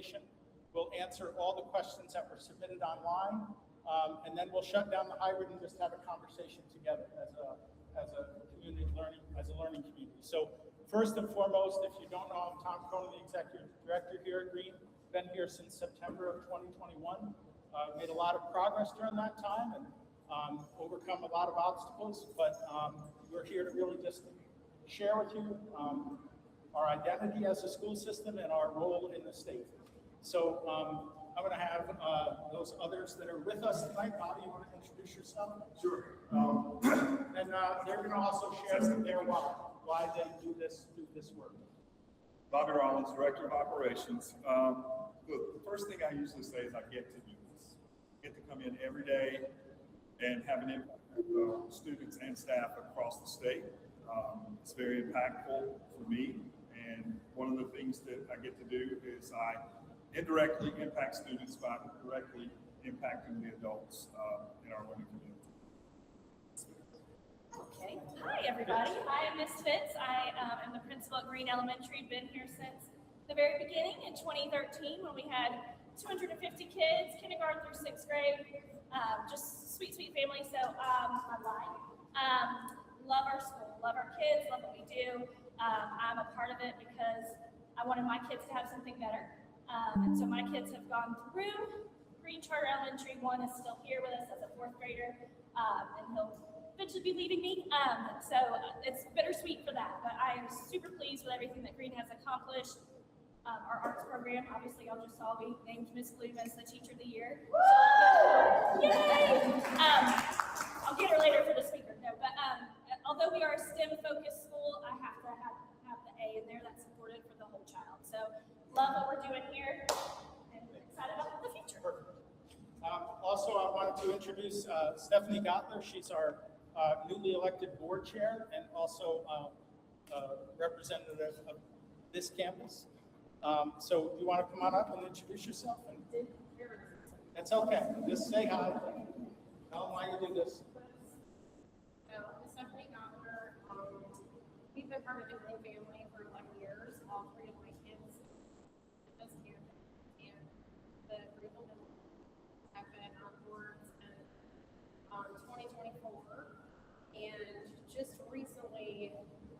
presentation. We'll answer all the questions that were submitted online, and then we'll shut down the hybrid and just have a conversation together as a community learning community. So first and foremost, if you don't know, I'm Tom Cronin, the Executive Director here at Green. Been here since September of 2021. Made a lot of progress during that time and overcome a lot of obstacles, but we're here to really just share with you our identity as a school system and our role in the state. So I'm going to have those others that are with us tonight. Bobby, you want to introduce yourself? Sure. And they're going to also share their why they do this work. Bobby Rollins, Director of Operations. Look, the first thing I usually say is I get to do this. I get to come in every day and have an impact on students and staff across the state. It's very impactful for me, and one of the things that I get to do is I indirectly impact students by directly impacting the adults in our learning community. Okay. Hi, everybody. I am Miss Fitz. I am the principal at Green Elementary. Been here since the very beginning in 2013 when we had 250 kids, kindergarten through 6th grade. Just sweet, sweet family. So I lied. Love our school, love our kids, love what we do. I'm a part of it because I wanted my kids to have something better. And so my kids have gone through Green Charter Elementary. One is still here with us as a 4th grader, and he'll eventually be leaving me. So it's bittersweet for that, but I am super pleased with everything that Green has accomplished. Our arts program, obviously, y'all just saw we named Miss Bloom as the Teacher of the Year. So, yay! I'll get her later for the speaker. No, but although we are a STEM-focused school, I have to have the A in there. That's supportive for the whole child. So love what we're doing here, and excited about the future. Perfect. Also, I wanted to introduce Stephanie Gottler. She's our newly elected board chair and also representative of this campus. So you want to come on up and introduce yourself? That's okay. Just say hi. Tell them why you do this. So, Stephanie Gottler, we've been part of the Green family for 11 years. All 3 of my kids at this campus, and the Green family have been on board since 2024, and just recently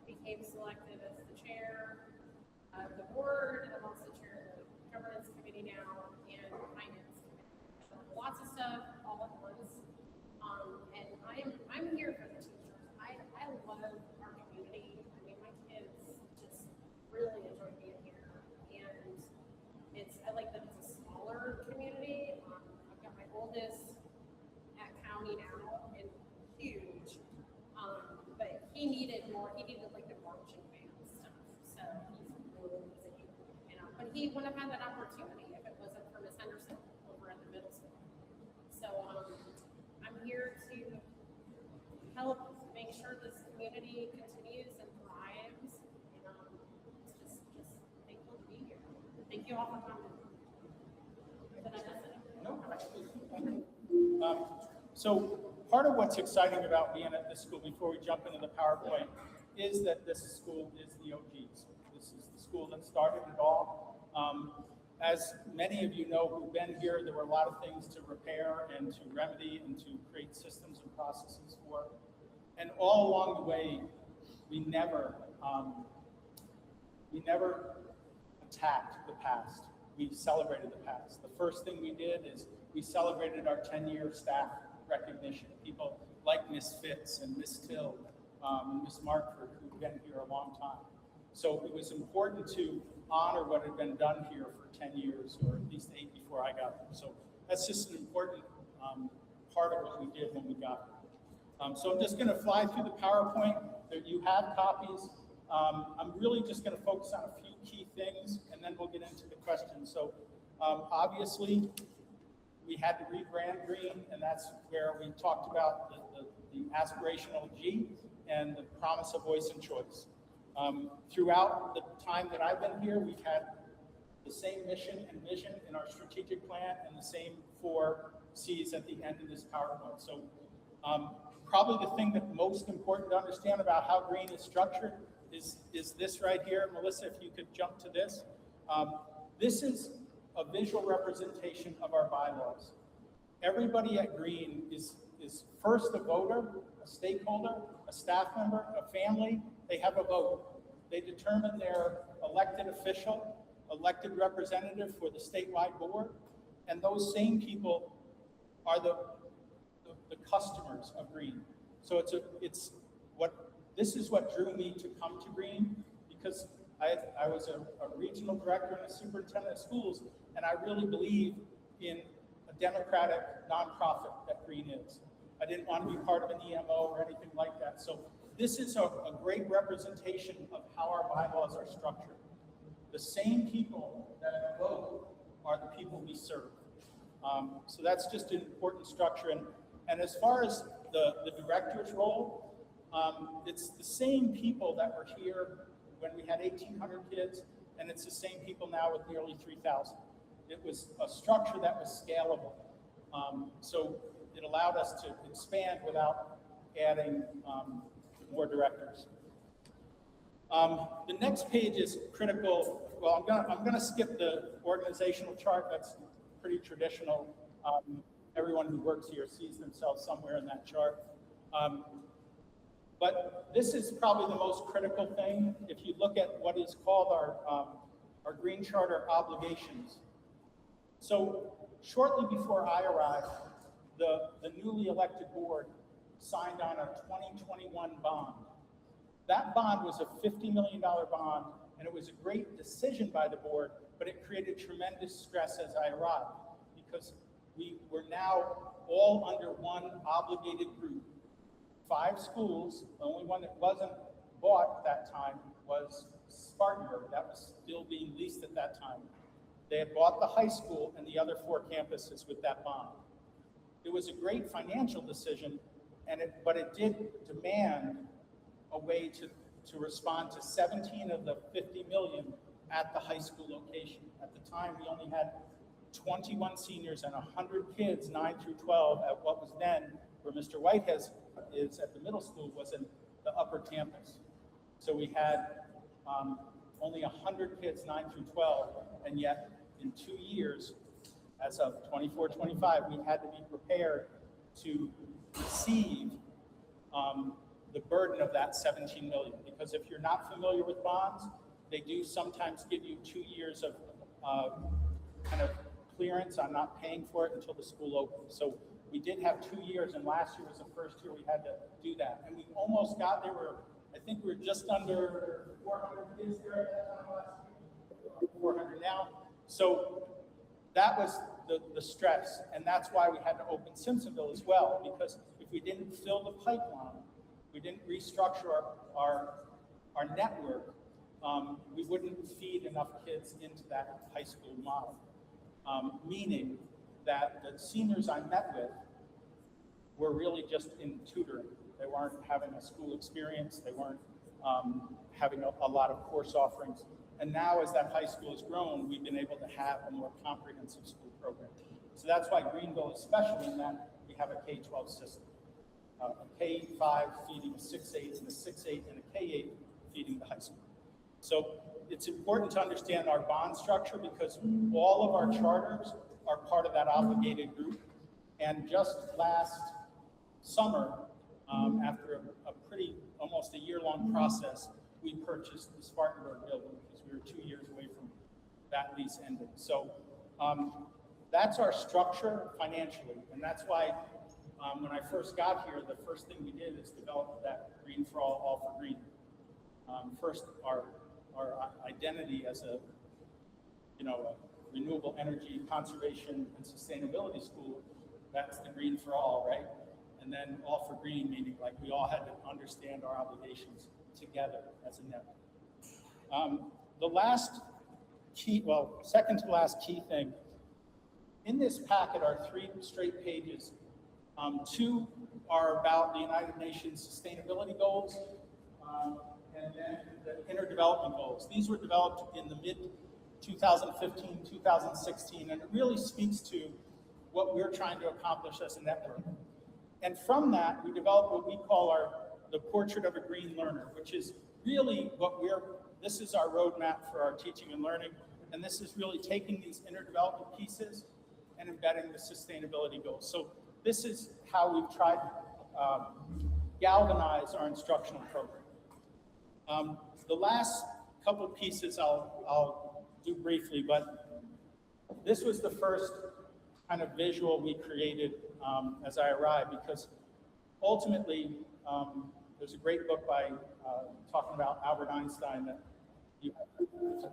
became selected as the chair of the board, and I'm also chair of the governance committee now and finance committee. So lots of stuff all at once. And I'm here for the teachers. I love our community. I mean, my kids just really enjoy being here, and I like that it's a smaller community. I've got my oldest at county now and huge, but he needed more. He needed like the marching band stuff, so he's really busy. But he wouldn't have had that opportunity if it wasn't for Miss Henderson over at the middle school. So I'm here to help make sure this community continues and thrives, and just thankful to be here. Thank you all for coming. So part of what's exciting about being at this school, before we jump into the PowerPoint, is that this school is the OGs. This is the school that started it all. As many of you know who've been here, there were a lot of things to repair and to remedy and to create systems and processes for. And all along the way, we never attacked the past. We celebrated the past. The first thing we did is we celebrated our 10-year staff recognition. People like Miss Fitz and Miss Till and Miss Markford, who've been here a long time. So it was important to honor what had been done here for 10 years, or at least 8 before I got here. So that's just an important part of what we did when we got here. So I'm just going to fly through the PowerPoint. You have copies. I'm really just going to focus on a few key things, and then we'll get into the questions. So obviously, we had to rebrand Green, and that's where we talked about the aspirational G and the promise of voice and choice. Throughout the time that I've been here, we've had the same mission and vision in our strategic plan and the same 4 C's at the end of this PowerPoint. So probably the thing that's most important to understand about how Green is structured is this right here. Melissa, if you could jump to this. This is a visual representation of our bylaws. Everybody at Green is first a voter, a stakeholder, a staff member, a family. They have a vote. They determine their elected official, elected representative for the statewide board, and those same people are the customers of Green. So this is what drew me to come to Green, because I was a regional director and a superintendent of schools, and I really believe in a democratic nonprofit that Green is. I didn't want to be part of an EMO or anything like that. So this is a great representation of how our bylaws are structured. The same people that vote are the people we serve. So that's just an important structure. And as far as the director's role, it's the same people that were here when we had 1,800 kids, and it's the same people now with nearly 3,000. It was a structure that was scalable. So it allowed us to expand without adding more directors. The next page is critical. Well, I'm gonna skip the organizational chart. That's pretty traditional. Everyone who works here sees themselves somewhere in that chart. But this is probably the most critical thing. If you look at what is called our Green Charter obligations. So shortly before I arrived, the newly elected board signed on a 2021 bond. That bond was a $50 million bond, and it was a great decision by the board, but it created tremendous stress as I arrived, because we were now all under one obligated group. 5 schools, the only one that wasn't bought at that time was Spartanburg. That was still being leased at that time. They had bought the high school and the other 4 campuses with that bond. It was a great financial decision, but it did demand a way to respond to 17 of the 50 million at the high school location. At the time, we only had 21 seniors and 100 kids, 9 through 12, at what was then, where Mr. Whitehead is at the middle school, was in the upper campus. So we had only 100 kids, 9 through 12, and yet in 2 years, as of 24-25, we had to be prepared to receive the burden of that 17 million. Because if you're not familiar with bonds, they do sometimes give you 2 years of kind of clearance on not paying for it until the school opens. So we did have 2 years, and last year was the first year we had to do that. And we almost got there. I think we were just under 400 kids there at that time last year, 400 now. So that was the stress, and that's why we had to open Simpsonville as well, because if we didn't fill the pipeline, we didn't restructure our network, we wouldn't feed enough kids into that high school model. Meaning that the seniors I met with were really just in tutoring. They weren't having a school experience. They weren't having a lot of course offerings. And now, as that high school has grown, we've been able to have a more comprehensive school program. So that's why Greenville is special in that we have a K-12 system. A K-5 feeding a 6-8, and a 6-8 and a K-8 feeding the high school. So it's important to understand our bond structure, because all of our charters are part of that obligated group. And just last summer, after a pretty, almost a year-long process, we purchased the Spartanburg building because we were 2 years away from that lease ending. So that's our structure financially. And that's why when I first got here, the first thing we did is develop that Green for All for Green. First, our identity as a renewable energy conservation and sustainability school, that's the Green for All, right? And then All for Green, meaning like we all had to understand our obligations together as a network. The last key, well, second to last key thing, in this packet are 3 straight pages. 2 are about the United Nations sustainability goals, and then the inner development goals. These were developed in the mid-2015, 2016, and it really speaks to what we're trying to accomplish as a network. And from that, we developed what we call the portrait of a green learner, which is really this is our roadmap for our teaching and learning. And this is really taking these inner development pieces and embedding the sustainability goals. So this is how we've tried to galvanize our instructional program. The last couple pieces I'll do briefly, but this was the first kind of visual we created as I arrived, because ultimately, there's a great book by talking about Albert Einstein that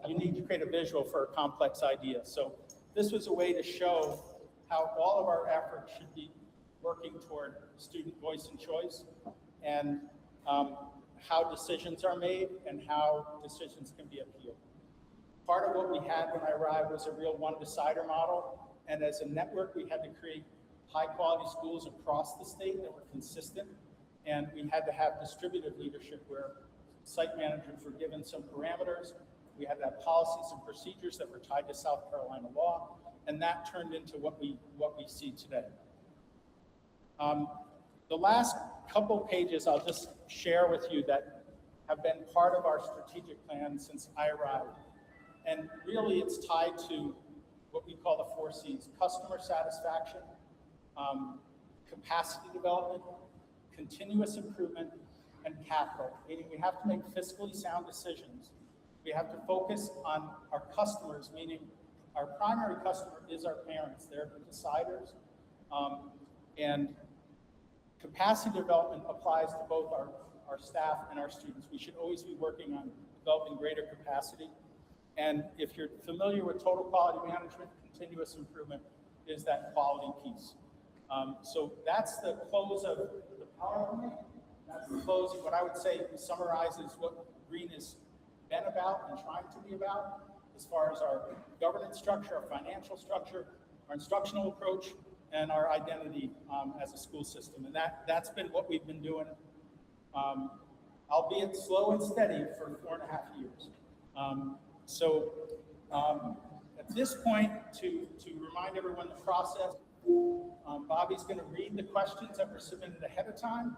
you need to create a visual for a complex idea. So this was a way to show how all of our efforts should be working toward student voice and choice, and how decisions are made and how decisions can be appealed. Part of what we had when I arrived was a real one-decider model, and as a network, we had to create high-quality schools across the state that were consistent, and we had to have distributed leadership where site managers were given some parameters. We had to have policies and procedures that were tied to South Carolina law, and that turned into what we see today. The last couple pages I'll just share with you that have been part of our strategic plan since I arrived. And really it's tied to what we call the 4 C's: customer satisfaction, capacity development, continuous improvement, and capital, meaning we have to make fiscally sound decisions. We have to focus on our customers, meaning our primary customer is our parents. They're the deciders. And capacity development applies to both our staff and our students. We should always be working on developing greater capacity. And if you're familiar with total quality management, continuous improvement is that quality piece. So that's the close of the PowerPoint. That's the close of what I would say summarizes what Green has been about and trying to be about, as far as our governance structure, our financial structure, our instructional approach, and our identity as a school system. And that's been what we've been doing, albeit slow and steady, for 4.5 years. At this point, to remind everyone the process, Bobby's going to read the questions that were submitted ahead of time.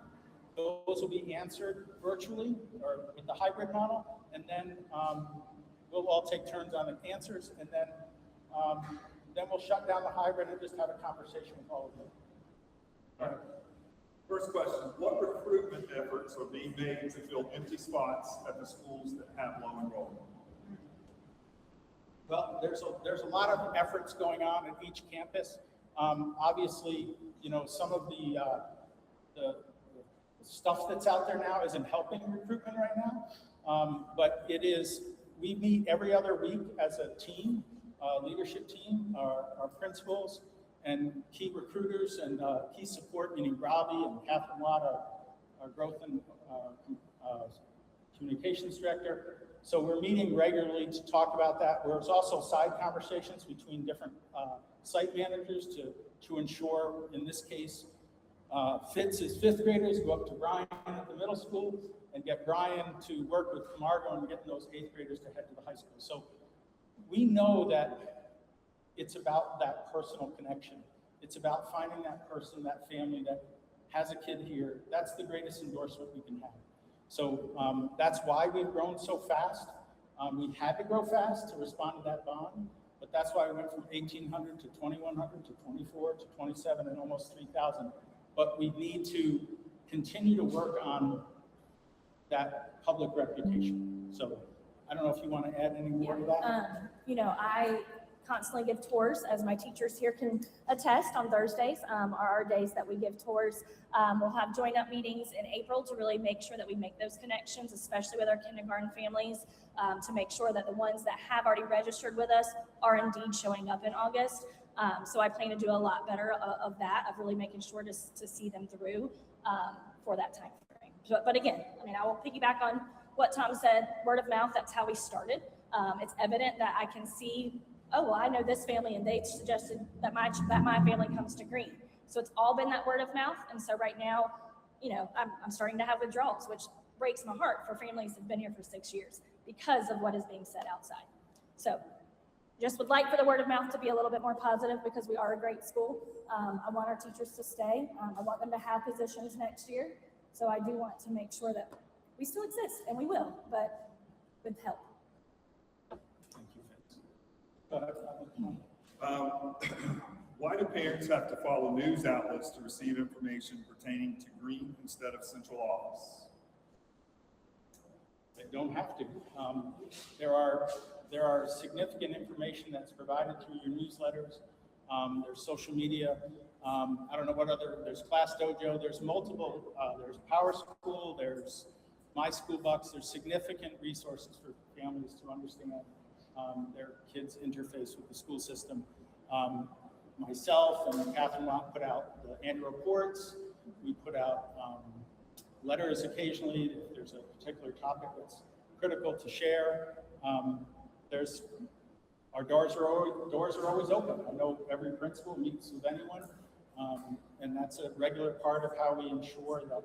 Those will be answered virtually or with the hybrid model, and then we'll all take turns on the answers, and then we'll shut down the hybrid and just have a conversation with all of you. All right. First question: what recruitment efforts are being made to fill empty spots at the schools that have low enrollment? Well, there's a lot of efforts going on at each campus. Obviously, some of the stuff that's out there now isn't helping recruitment right now, but we meet every other week as a team, leadership team, our principals and key recruiters and key support, meaning Robbie and Catherine Watt, our growth and communications director. So we're meeting regularly to talk about that. There's also side conversations between different site managers to ensure, in this case, Fitz's 5th graders go up to Brian at the middle school and get Brian to work with Camargo and getting those 8th graders to head to the high school. So we know that it's about that personal connection. It's about finding that person, that family that has a kid here. That's the greatest endorsement we can have. So that's why we've grown so fast. We had to grow fast to respond to that bond, but that's why we went from 1,800 to 2,100 to 24 to 27 and almost 3,000. But we need to continue to work on that public reputation. So I don't know if you want to add any more to that. I constantly give tours, as my teachers here can attest. On Thursdays are our days that we give tours. We'll have join-up meetings in April to really make sure that we make those connections, especially with our kindergarten families, to make sure that the ones that have already registered with us are indeed showing up in August. So I plan to do a lot better of that, of really making sure to see them through for that time frame. But again, I will piggyback on what Tom said. Word of mouth, that's how we started. It's evident that I can see, oh, well, I know this family and they suggested that my family comes to Green. So it's all been that word of mouth. And so right now, I'm starting to have withdrawals, which breaks my heart for families that have been here for 6 years because of what is being said outside. So just would like for the word of mouth to be a little bit more positive, because we are a great school. I want our teachers to stay. I want them to have positions next year. So I do want to make sure that we still exist, and we will, but with help. Thank you, Fitz. Go ahead. Why do parents have to follow news outlets to receive information pertaining to Green instead of central office? They don't have to. There are significant information that's provided through your newsletters. There's social media. I don't know what other, there's Class Dojo, there's multiple, there's Power School, there's My School Bucks, there's significant resources for families to understand their kids' interface with the school system. Myself and Catherine Rock put out the annual reports. We put out letters occasionally if there's a particular topic that's critical to share. Our doors are always open. I know every principal meets with anyone, and that's a regular part of how we ensure that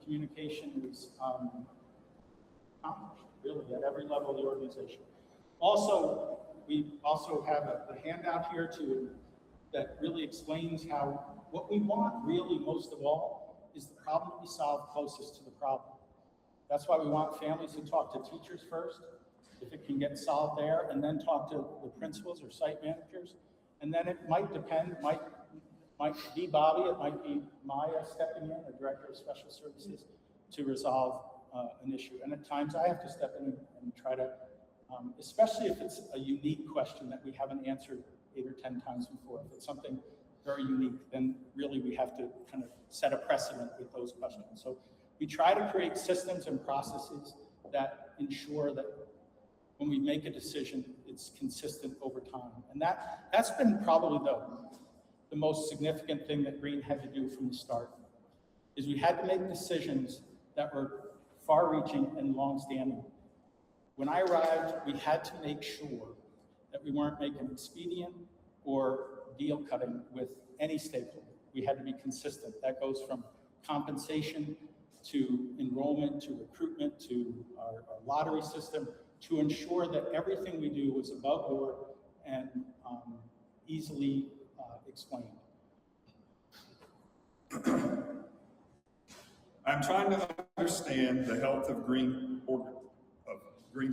communication is accomplished, really, at every level of the organization. Also, we also have a handout here that really explains how what we want really most of all is the problem to be solved closest to the problem. That's why we want families to talk to teachers first, if it can get solved there, and then talk to the principals or site managers. And then it might depend, might be Bobby, it might be Maya stepping in, or Director of Special Services, to resolve an issue. And at times I have to step in and try to, especially if it's a unique question that we haven't answered 8 or 10 times before. If it's something very unique, then really we have to kind of set a precedent with those questions. So we try to create systems and processes that ensure that when we make a decision, it's consistent over time. And that's been probably the most significant thing that Green had to do from the start, is we had to make decisions that were far-reaching and long-standing. When I arrived, we had to make sure that we weren't making expedient or deal cutting with any stakeholder. We had to be consistent. That goes from compensation to enrollment, to recruitment, to our lottery system, to ensure that everything we do was above board and easily explained. I'm trying to understand the health of Green's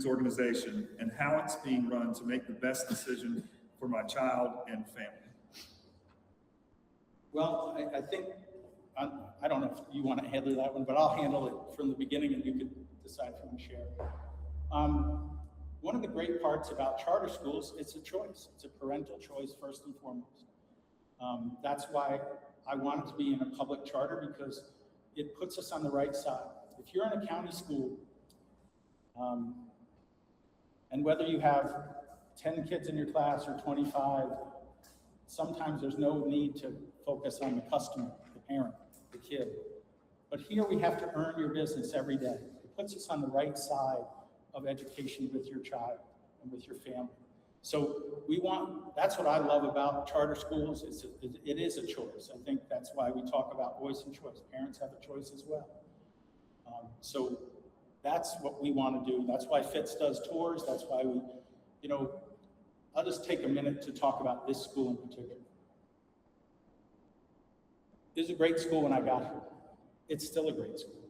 organization and how it's being run to make the best decision for my child and family. Well, I think, I don't know if you want to handle that one, but I'll handle it from the beginning and you can decide if you want to share. One of the great parts about charter schools, it's a choice. It's a parental choice first and foremost. That's why I wanted to be in a public charter, because it puts us on the right side. If you're in a county school, and whether you have 10 kids in your class or 25, sometimes there's no need to focus on the customer, the parent, the kid. But here we have to earn your business every day. It puts us on the right side of education with your child and with your family. So that's what I love about charter schools. It is a choice. I think that's why we talk about voice and choice. Parents have a choice as well. So that's what we want to do. That's why FITS does tours. That's why I'll just take a minute to talk about this school in particular. It was a great school when I got here. It's still a great school.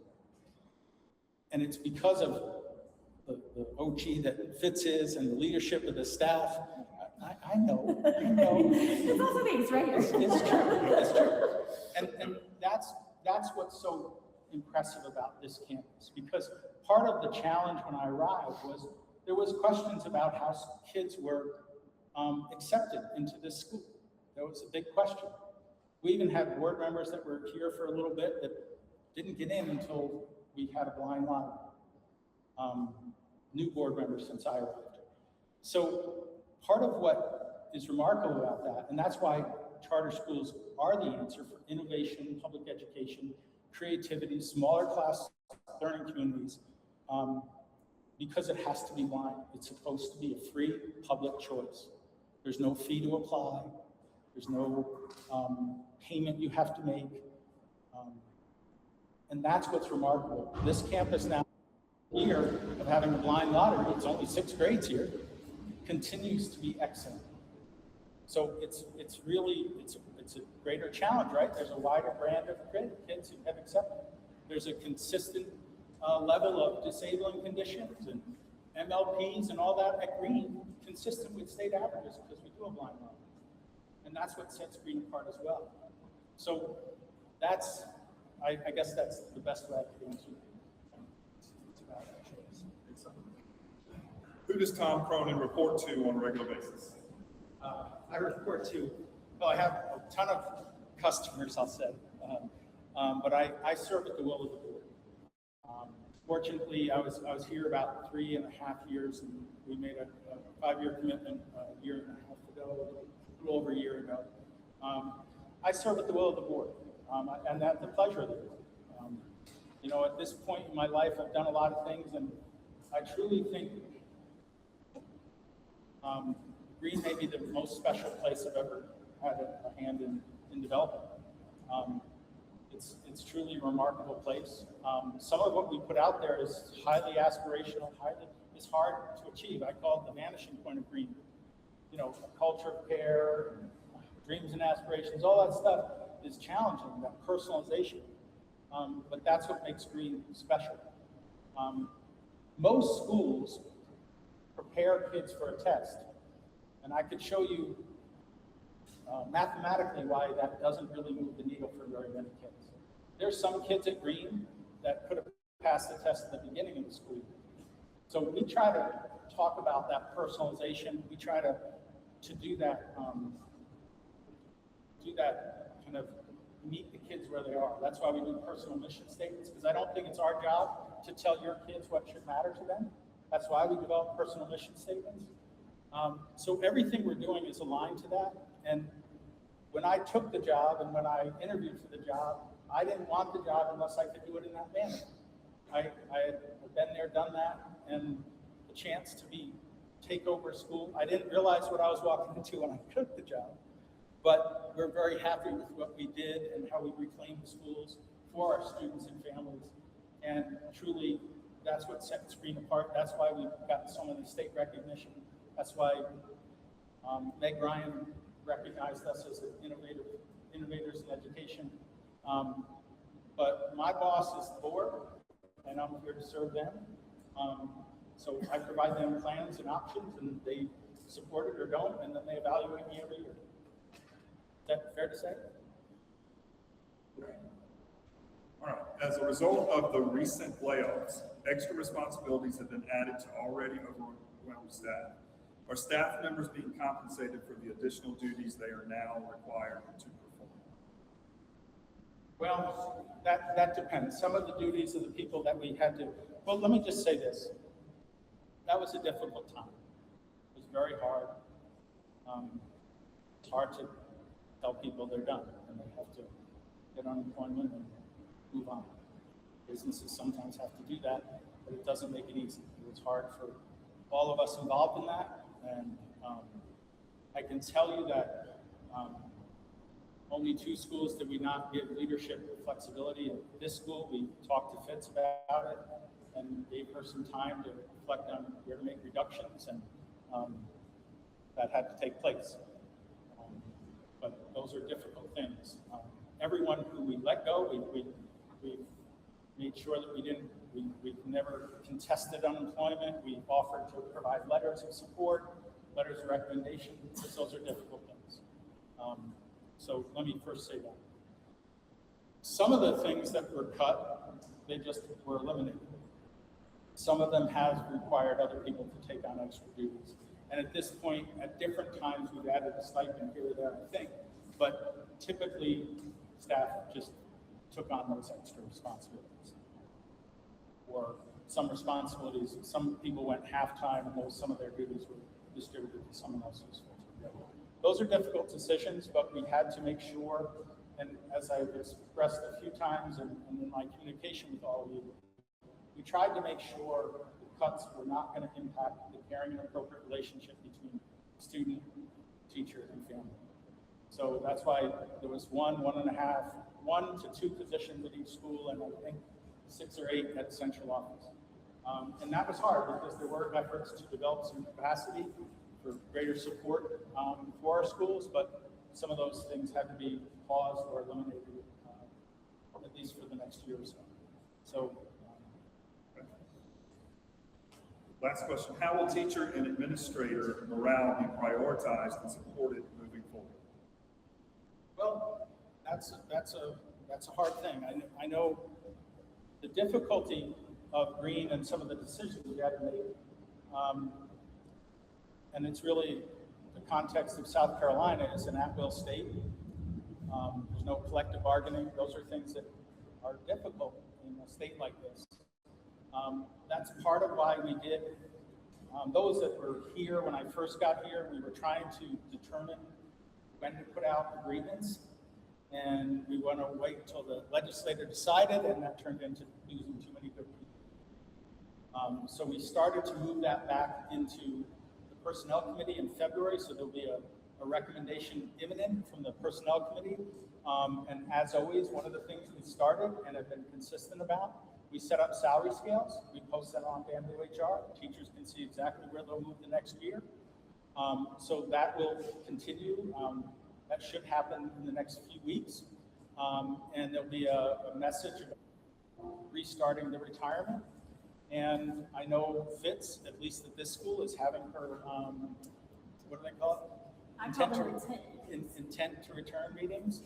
And it's because of the OG that FITS is and the leadership of the staff. I know. It's also these, right? It's true. And that's what's so impressive about this campus, because part of the challenge when I arrived was there was questions about how kids were accepted into this school. That was a big question. We even had board members that were here for a little bit that didn't get in until we had a blind line. New board members since I arrived. So part of what is remarkable about that, and that's why charter schools are the answer for innovation, public education, creativity, smaller class learning communities, because it has to be blind. It's supposed to be a free public choice. There's no fee to apply. There's no payment you have to make. And that's what's remarkable. This campus now, year of having a blind lottery, it's only 6 grades here, continues to be excellent. So it's a greater challenge, right? There's a wider brand of kids who have accepted. There's a consistent level of disabling conditions and MLPs and all that at Green consistent with state averages because we do a blind run. And that's what sets Green apart as well. So that's, I guess that's the best way I could answer it. Who does Tom Cronin report to on a regular basis? I report to, well, I have a ton of customers, I'll say, but I serve at the will of the board. Fortunately, I was here about 3.5 years, and we made a 5-year commitment a year and a half ago, a little over a year ago. I serve at the will of the board, and at the pleasure of the board. You know, at this point in my life, I've done a lot of things, and I truly think Green may be the most special place I've ever had a hand in developing. It's truly a remarkable place. Some of what we put out there is highly aspirational, it's hard to achieve. I call it the vanishing point of Green. You know, a culture of care, dreams and aspirations, all that stuff is challenging, that personalization. But that's what makes Green special. Most schools prepare kids for a test, and I could show you mathematically why that doesn't really move the needle for very many kids. There's some kids at Green that could have passed the test at the beginning of the school year. So we try to talk about that personalization. We try to do that kind of meet the kids where they are. That's why we do personal mission statements, because I don't think it's our job to tell your kids what should matter to them. That's why we develop personal mission statements. So everything we're doing is aligned to that. And when I took the job and when I interviewed for the job, I didn't want the job unless I could do it in that manner. I had been there, done that, and the chance to take over a school. I didn't realize what I was walking into when I took the job, but we're very happy with what we did and how we reclaimed the schools for our students and families. And truly, that's what sets Green apart. That's why we've gotten so many state recognition. That's why Meg Ryan recognized us as innovators in education. But my boss is the board, and I'm here to serve them. So I provide them plans and options, and they support it or don't, and then they evaluate me every year. Is that fair to say? All right. As a result of the recent layoffs, extra responsibilities have been added to already overwhelmed staff. Are staff members being compensated for the additional duties they are now required to perform? Well, that depends. Some of the duties of the people that we had to, well, let me just say this. That was a difficult time. It was very hard. It's hard to tell people they're done and they have to get unemployment and move on. Businesses sometimes have to do that, but it doesn't make it easy. It was hard for all of us involved in that. And I can tell you that only 2 schools did we not give leadership flexibility. At this school, we talked to Fitz about it and gave her some time to reflect on where to make reductions, and that had to take place. But those are difficult things. Everyone who we let go, we made sure that we never contested unemployment. We offered to provide letters of support, letters of recommendation, because those are difficult things. So let me first say that. Some of the things that were cut, they just were eliminated. Some of them have required other people to take on extra duties. And at this point, at different times, we've added a stipend here or there, I think. But typically, staff just took on those extra responsibilities. Or some responsibilities, some people went half-time, and some of their duties were distributed to someone else who's full-time. Those are difficult decisions, but we had to make sure, and as I've expressed a few times and in my communication with all of you, we tried to make sure the cuts were not going to impact the caring and appropriate relationship between student, teacher, and family. So that's why there was 1 to 2 positions at each school, and I think 6 or 8 at the central office. And that was hard because there were efforts to develop some capacity for greater support for our schools, but some of those things had to be paused or eliminated, at least for the next year or so. So Last question, how will teacher and administrator morale be prioritized and supported moving forward? Well, that's a hard thing. I know the difficulty of Green and some of the decisions we had to make. And it's really the context of South Carolina is an at-will state. There's no collective bargaining. Those are things that are difficult in a state like this. That's part of why we did, those that were here when I first got here, we were trying to determine when to put out agreements. And we want to wait until the legislature decided, and that turned into losing too many good people. So we started to move that back into the Personnel Committee in February, so there'll be a recommendation imminent from the Personnel Committee. And as always, one of the things we started and have been consistent about, we set up salary scales. We post that on Bamboo HR. Teachers can see exactly where they'll move the next year. So that will continue. That should happen in the next few weeks. And there'll be a message about restarting the retirement. And I know Fitz, at least at this school, is having her, what do they call it? Intent to return meetings.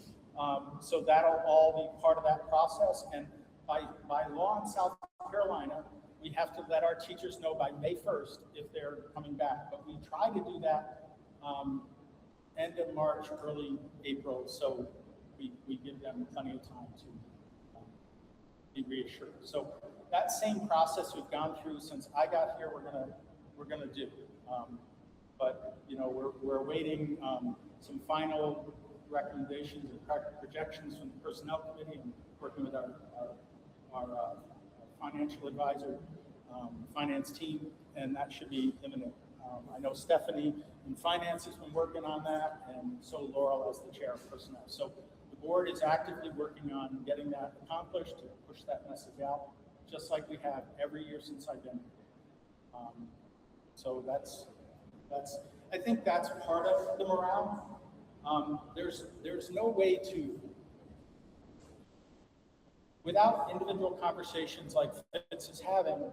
So that'll all be part of that process. And by law in South Carolina, we have to let our teachers know by May 1st if they're coming back. But we try to do that end of March, early April, so we give them plenty of time to be reassured. So that same process we've gone through since I got here, we're gonna do. But you know, we're awaiting some final recommendations and projections from the Personnel Committee and working with our financial advisor, finance team, and that should be imminent. I know Stephanie in finance has been working on that, and so Laurel as the chair of personnel. So the board is actively working on getting that accomplished to push that message out, just like we have every year since I've been here. So that's I think that's part of the morale. There's no way to, without individual conversations like Fitz is having,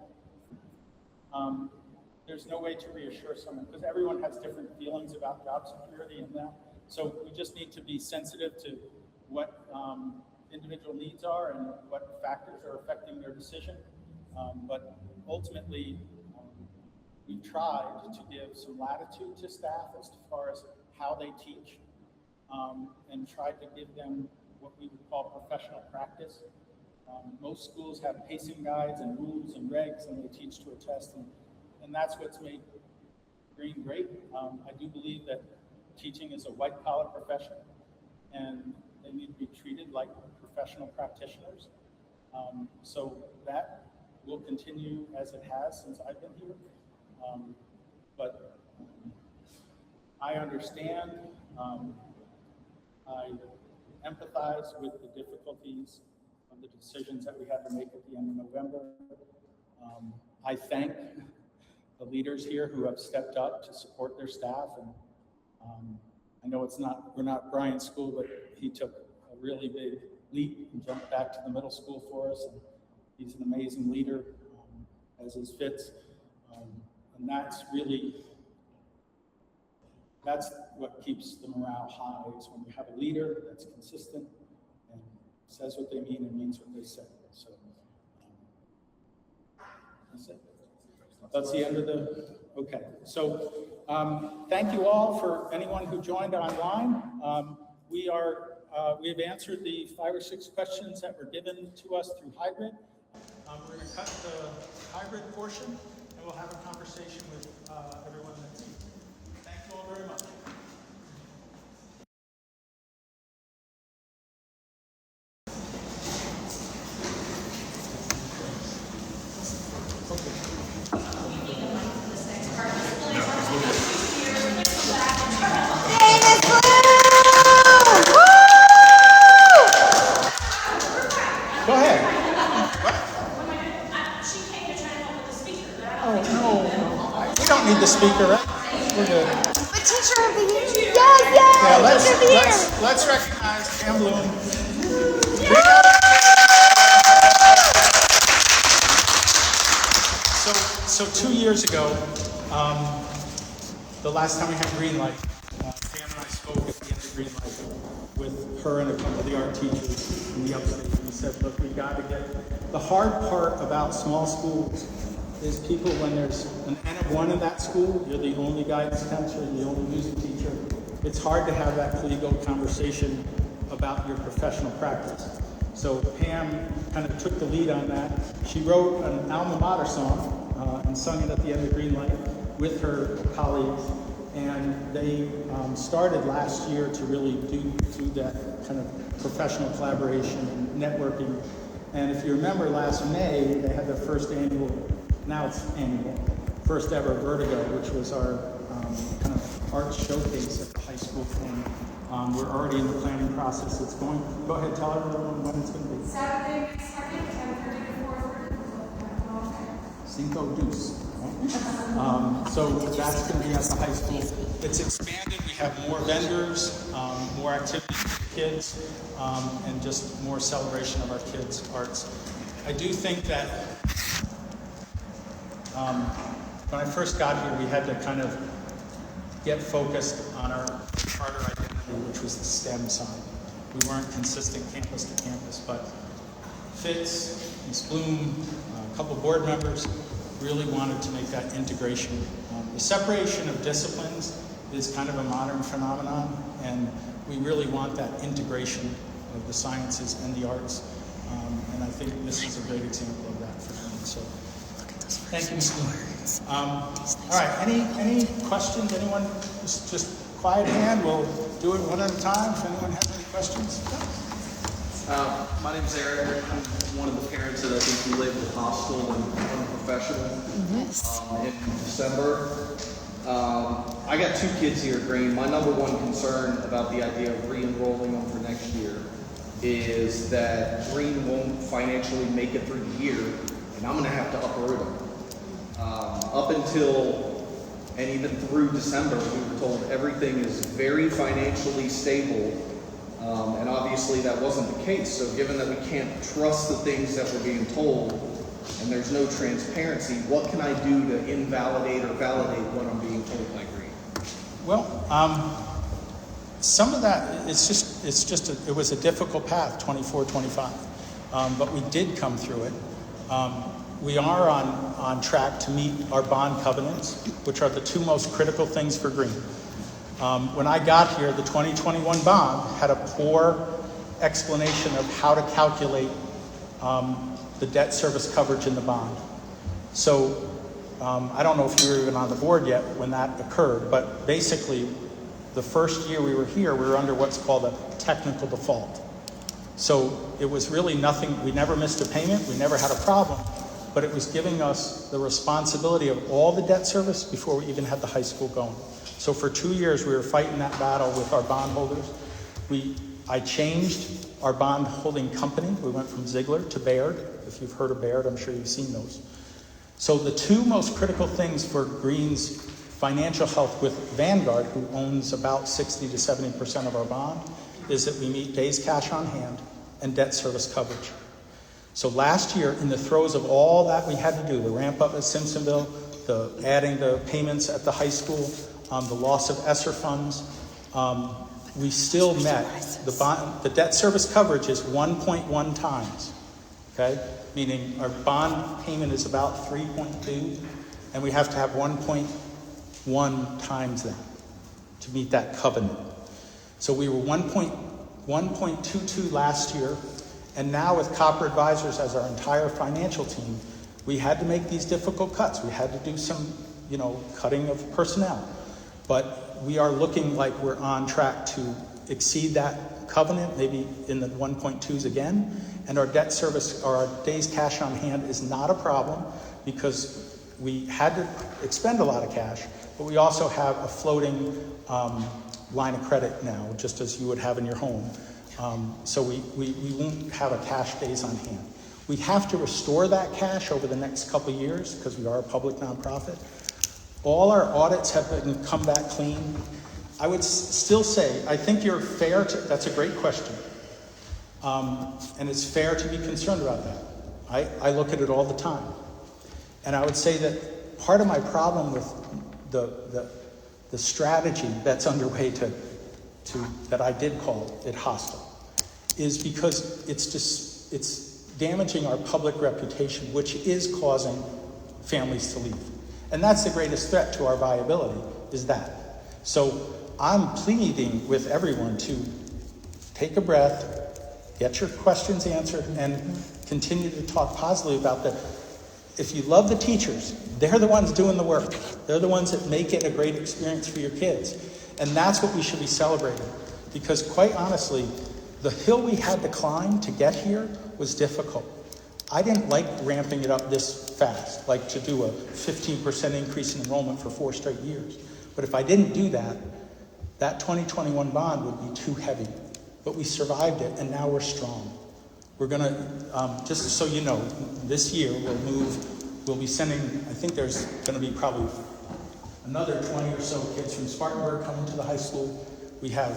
there's no way to reassure someone because everyone has different feelings about job security and that. So we just need to be sensitive to what individual needs are and what factors are affecting their decision. But ultimately, we tried to give some latitude to staff as far as how they teach and tried to give them what we would call professional practice. Most schools have pacing guides and rules and regs, and they teach to a test, and that's what's made Green great. I do believe that teaching is a white-collar profession, and they need to be treated like professional practitioners. So that will continue as it has since I've been here. But I understand, I empathize with the difficulties of the decisions that we had to make at the end of November. I thank the leaders here who have stepped up to support their staff. And I know we're not Brian's school, but he took a really big leap and jumped back to the middle school for us. And he's an amazing leader, as is Fitz. And that's what keeps the morale high, is when you have a leader that's consistent and says what they mean and means what they say. So that's it. That's the end of okay. So thank you all for anyone who joined online. We've answered the 5 or 6 questions that were given to us through hybrid. We're going to cut the hybrid portion, and we'll have a conversation with everyone that's here. Thank you all very much. Go ahead. Oh, no. We don't need the speaker, right? We're good. But teacher of the year. Yes, teacher of the year. Let's recognize Pam Bloom. So 2 years years ago, the last time we had Green Light, Pam and I spoke at the end of Green Light with her and a couple of the art teachers in the upstate. We said, look, we got to get, the hard part about small schools is people, when there's an N of 1 in that school, you're the only guidance counselor, the only music teacher. It's hard to have that collegial conversation about your professional practice. So Pam kind of took the lead on that. She wrote an alma mater song and sung it at the end of Green Light with her colleagues. And they started last year to really do that kind of professional collaboration and networking. And if you remember last May, they had their first annual, now it's annual, first ever Vertigo, which was our kind of art showcase at the high school thing. We're already in the planning process. It's going, go ahead, tell everyone when it's going to be. Saturday, May 2nd, 10:30 to 4:30. Cinco Deuce. So that's going to be at the high school. It's expanded. We have more vendors, more activities for kids, and just more celebration of our kids' arts. I do think that when I first got here, we had to kind of get focused on our charter identity, which was the STEM side. We weren't consistent campus to campus, but Fitz, Ms. Bloom, a couple board members really wanted to make that integration. The separation of disciplines is kind of a modern phenomenon, and we really want that integration of the sciences and the arts. And I think this is a great example of that for me. So, thank you, Ms. Bloom. All right, any questions? Anyone? Just quiet hand. We'll do it one at a time. If anyone has any questions. My name's Eric. I'm one of the parents that I think you labeled hostile and unprofessional in December. I got 2 kids here at Green. My number one concern about the idea of re-enrolling them for next year is that Green won't financially make it through the year, and I'm going to have to uproot them. Up until and even through December, we were told everything is very financially stable. And obviously that wasn't the case. So given that we can't trust the things that we're being told and there's no transparency, what can I do to invalidate or validate what I'm being told by Green? Well, some of that, it was a difficult path, 24, 25. But we did come through it. We are on track to meet our bond covenants, which are the 2 most critical things for Green. When I got here, the 2021 bond had a poor explanation of how to calculate the debt service coverage in the bond. So I don't know if you were even on the board yet when that occurred, but basically the first year we were here, we were under what's called a technical default. So it was really nothing, we never missed a payment, we never had a problem, but it was giving us the responsibility of all the debt service before we even had the high school going. So for 2 years, we were fighting that battle with our bondholders. I changed our bond holding company. We went from Ziegler to Baird. If you've heard of Baird, I'm sure you've seen those. So the 2 most critical things for Green's financial health with Vanguard, who owns about 60 to 70% of our bond, is that we meet days cash on hand and debt service coverage. So last year, in the throes of all that we had to do, the ramp up at Simpsonville, the adding the payments at the high school, the loss of ESSER funds, we still met the debt service coverage is 1.1 times, okay? Meaning our bond payment is about 3.2, and we have to have 1.1 times that to meet that covenant. So we were 1.22 last year, and now with Copper Advisors as our entire financial team, we had to make these difficult cuts. We had to do some, cutting of personnel. But we are looking like we're on track to exceed that covenant, maybe in the 1.2s again. And our debt service, or our days cash on hand, is not a problem because we had to expend a lot of cash, but we also have a floating line of credit now, just as you would have in your home. So we won't have a cash days on hand. We have to restore that cash over the next couple of years because we are a public nonprofit. All our audits have come back clean. I would still say, I think you're fair to, that's a great question. And it's fair to be concerned about that. I look at it all the time. And I would say that part of my problem with the strategy that's underway to that I did call it hostile is because it's damaging our public reputation, which is causing families to leave. And that's the greatest threat to our viability, is that. So I'm pleading with everyone to take a breath, get your questions answered, and continue to talk positively about that. If you love the teachers, they're the ones doing the work. They're the ones that make it a great experience for your kids. And that's what we should be celebrating. Because quite honestly, the hill we had to climb to get here was difficult. I didn't like ramping it up this fast, like to do a 15% increase in enrollment for 4 straight years. But if I didn't do that, that 2021 bond would be too heavy. But we survived it, and now we're strong. We're going to, just so you know, this year we'll be sending, I think there's going to be probably another 20 or so kids from Spartanburg coming to the high school. We have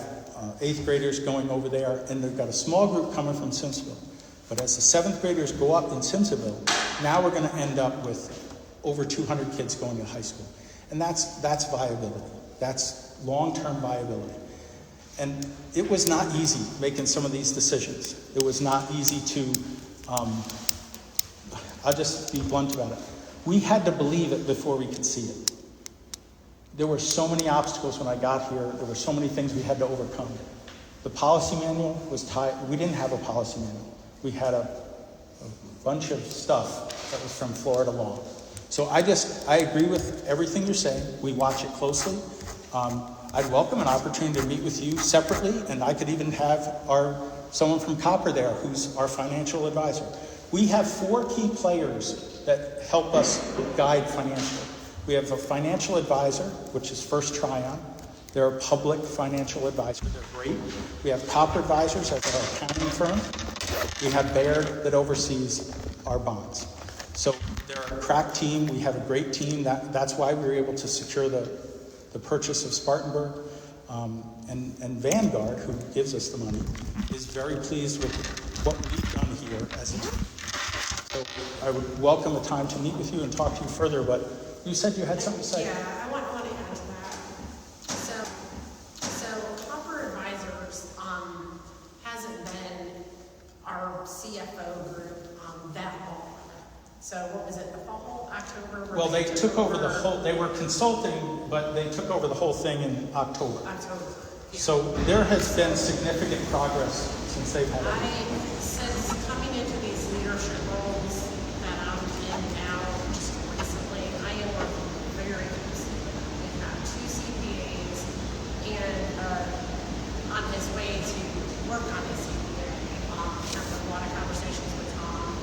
8th graders going over there, and they've got a small group coming from Simpsonville. But as the 7th graders go up in Simpsonville, now we're going to end up with over 200 kids going to high school. And that's viability. That's long-term viability. And it was not easy making some of these decisions. It was not easy to, I'll just be blunt about it. We had to believe it before we could see it. There were so many obstacles when I got here. There were so many things we had to overcome. The policy manual was tied. We didn't have a policy manual. We had a bunch of stuff that was from Florida law. So I agree with everything you're saying. We watch it closely. I'd welcome an opportunity to meet with you separately, and I could even have someone from Copper there who's our financial advisor. We have 4 key players that help us guide financially. We have a financial advisor, which is First Tryon. They're a public financial advisor. They're great. We have Copper Advisors as our accounting firm. We have Baird that oversees our bonds. So they're a crack team. We have a great team. That's why we were able to secure the purchase of Spartanburg. And Vanguard, who gives us the money, is very pleased with what we've done here as a team. So I would welcome a time to meet with you and talk to you further, but you said you had something to say. Yeah, I want to add to that. So Copper Advisors hasn't been our CFO group that long. So what was it, the fall, October? Well, they took over the whole, they were consulting, but they took over the whole thing in October. October. Yeah. So there has been significant progress since they've had it. Since coming into these leadership roles that I'm in now, just recently, I am working very closely with them. We've got 2 CPAs and on his way to work on his CPA. After a lot of conversations with Tom,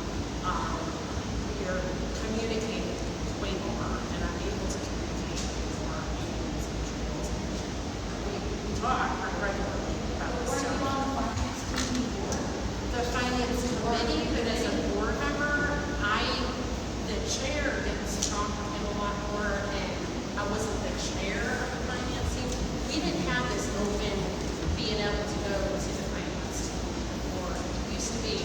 we are communicating way more, and I'm able to communicate more in these individuals. We talk regularly about this stuff. The finance committee, but as a board member, the chair gets to talk with him a lot more, and I wasn't the chair of the finance team. We didn't have this open, being able to go to the finance team before. It used to be,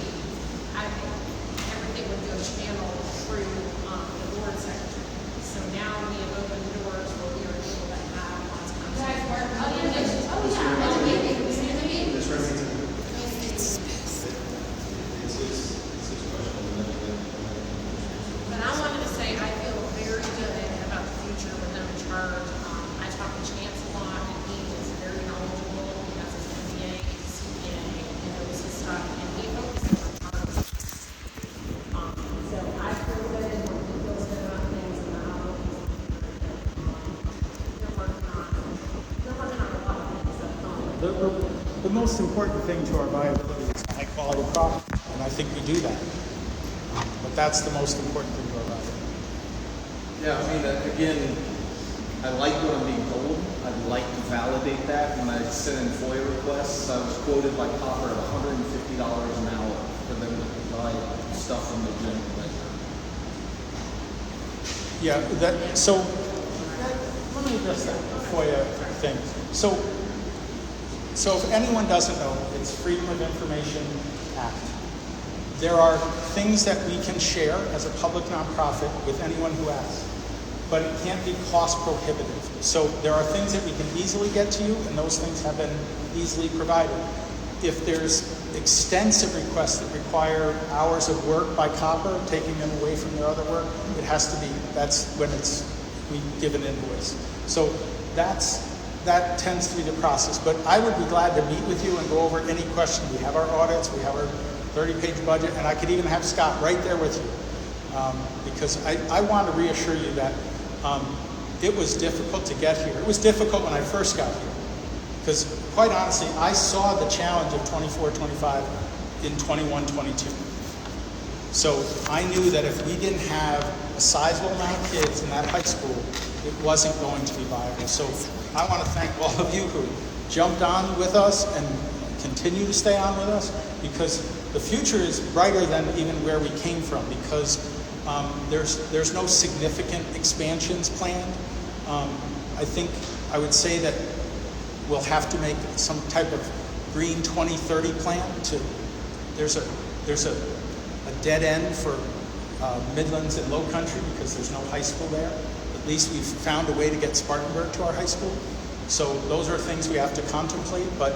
everything would go channel through the board secretary. So now we have opened doors where we are able to have lots of conversations. But I wanted to say I feel very good about the future with them in charge. I talk to Chance a lot, and he is very knowledgeable. He has his MBA, his CPA, he knows his stuff, and he focuses on targets. So I feel good when he feels good about things, and I know they're working on a lot of things. The most important thing to our viability is high quality product, and I think we do that. But that's the most important thing to our viability. Yeah, I mean, again, I like what I'm being told. I'd like to validate that. When I sent in FOIA requests, I was quoted by Copper at $150 an hour for them to provide stuff from the general ledger. Yeah, so let me address that FOIA thing. So if anyone doesn't know, it's Freedom of Information Act. There are things that we can share as a public nonprofit with anyone who asks. but it can't be cost prohibitive. So there are things that we can easily get to you, and those things have been easily provided. If there's extensive requests that require hours of work by Copper, taking them away from their other work, it has to be, that's when we give an invoice. So that tends to be the process. But I would be glad to meet with you and go over any question. We have our audits, we have our 30-page budget, and I could even have Scott right there with you. Because I want to reassure you that it was difficult to get here. It was difficult when I first got here. Because quite honestly, I saw the challenge of 24, 25 in 21, 22. So I knew that if we didn't have a sizable amount of kids in that high school, it wasn't going to be viable. So I want to thank all of you who jumped on with us and continue to stay on with us, because the future is brighter than even where we came from, because there's no significant expansions planned. I think I would say that we'll have to make some type of green 2030 plan. There's a dead end for Midlands and Low Country because there's no high school there. At least we've found a way to get Spartanburg to our high school. So those are things we have to contemplate. But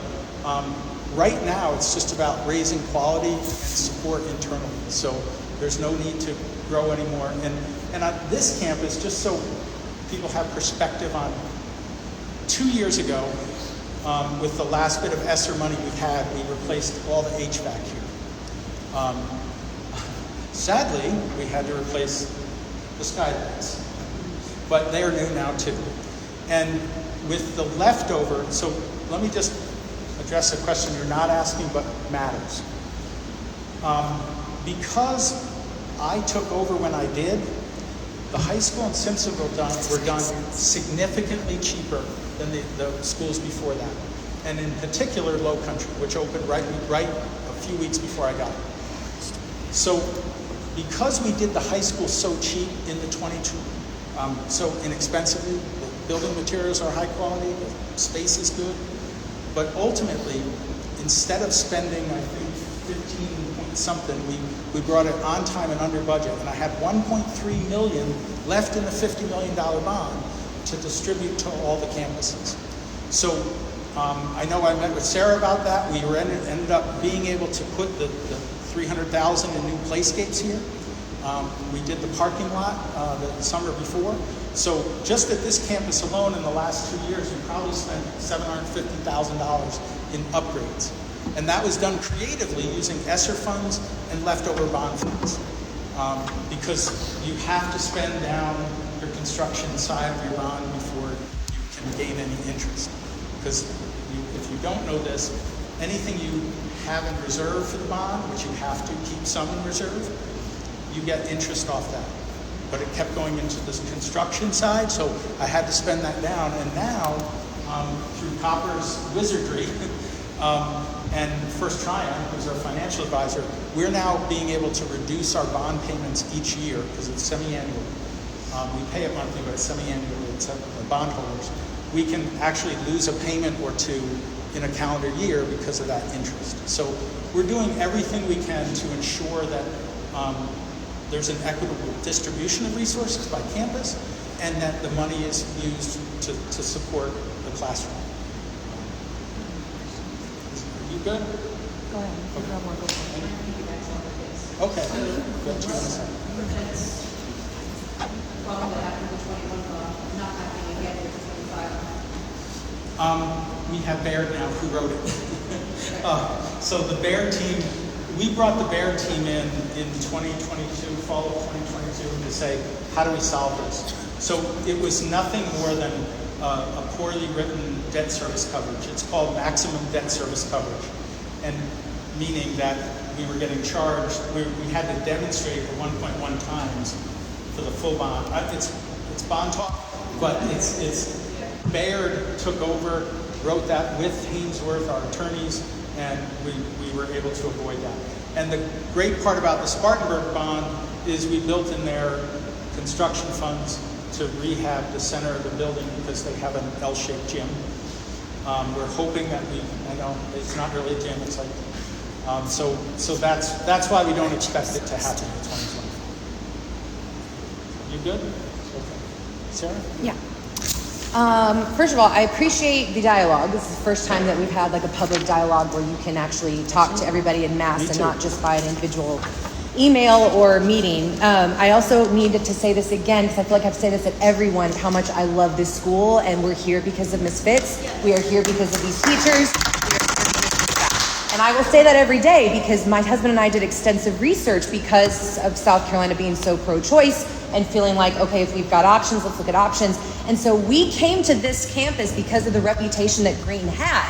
right now, it's just about raising quality and support internally. So there's no need to grow anymore. And on this campus, just so people have perspective on, 2 years ago, with the last bit of ESSER money we had, we replaced all the HVAC here. Sadly, we had to replace the skylights, but they are new now too. And with the leftover, so let me just address a question you're not asking but matters. Because I took over when I did, the high school in Simpsonville were done significantly cheaper than the schools before that. And in particular, Low Country, which opened right a few weeks before I got it. So because we did the high school so cheap in the 22, so inexpensively, the building materials are high quality, the space is good, but ultimately, instead of spending, I think, 15 point something, we brought it on time and under budget, and I had 1.3 million left in the $50 million bond to distribute to all the campuses. So I know I met with Sarah about that. We ended up being able to put the 300,000 in new playscapes here. We did the parking lot the summer before. So just at this campus alone in the last 2 years, we probably spent $750,000 in upgrades. And that was done creatively using ESSER funds and leftover bond funds. Because you have to spend down your construction side of your bond before you can gain any interest. Because if you don't know this, anything you have in reserve for the bond, which you have to keep some in reserve, you get interest off that. But it kept going into this construction side, so I had to spend that down. And now, through Copper's wizardry, and First Triumph, who's our financial advisor, we're now being able to reduce our bond payments each year because it's semi-annual. We pay it monthly, but it's semi-annual. It's the bondholders. We can actually lose a payment or two in a calendar year because of that interest. So we're doing everything we can to ensure that there's an equitable distribution of resources by campus and that the money is used to support the classroom. Are you good? Go ahead. Okay. Good. Problem that happened with 21 not happening again with 25. We have Baird now, who wrote it. So the Baird team, we brought the Baird team in 2022, fall of 2022, to say, how do we solve this? So it was nothing more than a poorly written debt service coverage. It's called maximum debt service coverage. And meaning that we were getting charged, we had to demonstrate 1.1 times for the full bond. It's bond talk, but it's Baird took over, wrote that with Hainsworth, our attorneys, and we were able to avoid that. And the great part about the Spartanburg bond is we built in their construction funds to rehab the center of the building because they have an L-shaped gym. We're hoping that I know it's not really a gym, it's like, so that's why we don't expect it to happen in 2024. You good? Okay. Sarah? Yeah. First of all, I appreciate the dialogue. This is the first time that we've had like a public dialogue where you can actually talk to everybody in mass and not just by an individual email or meeting. I also needed to say this again because I feel like I have to say this at everyone, how much I love this school, and we're here because of Ms. Fitz. We are here because of these teachers. And I will say that every day because my husband and I did extensive research because of South Carolina being so pro-choice and feeling like, okay, if we've got options, let's look at options. And so we came to this campus because of the reputation that Green had.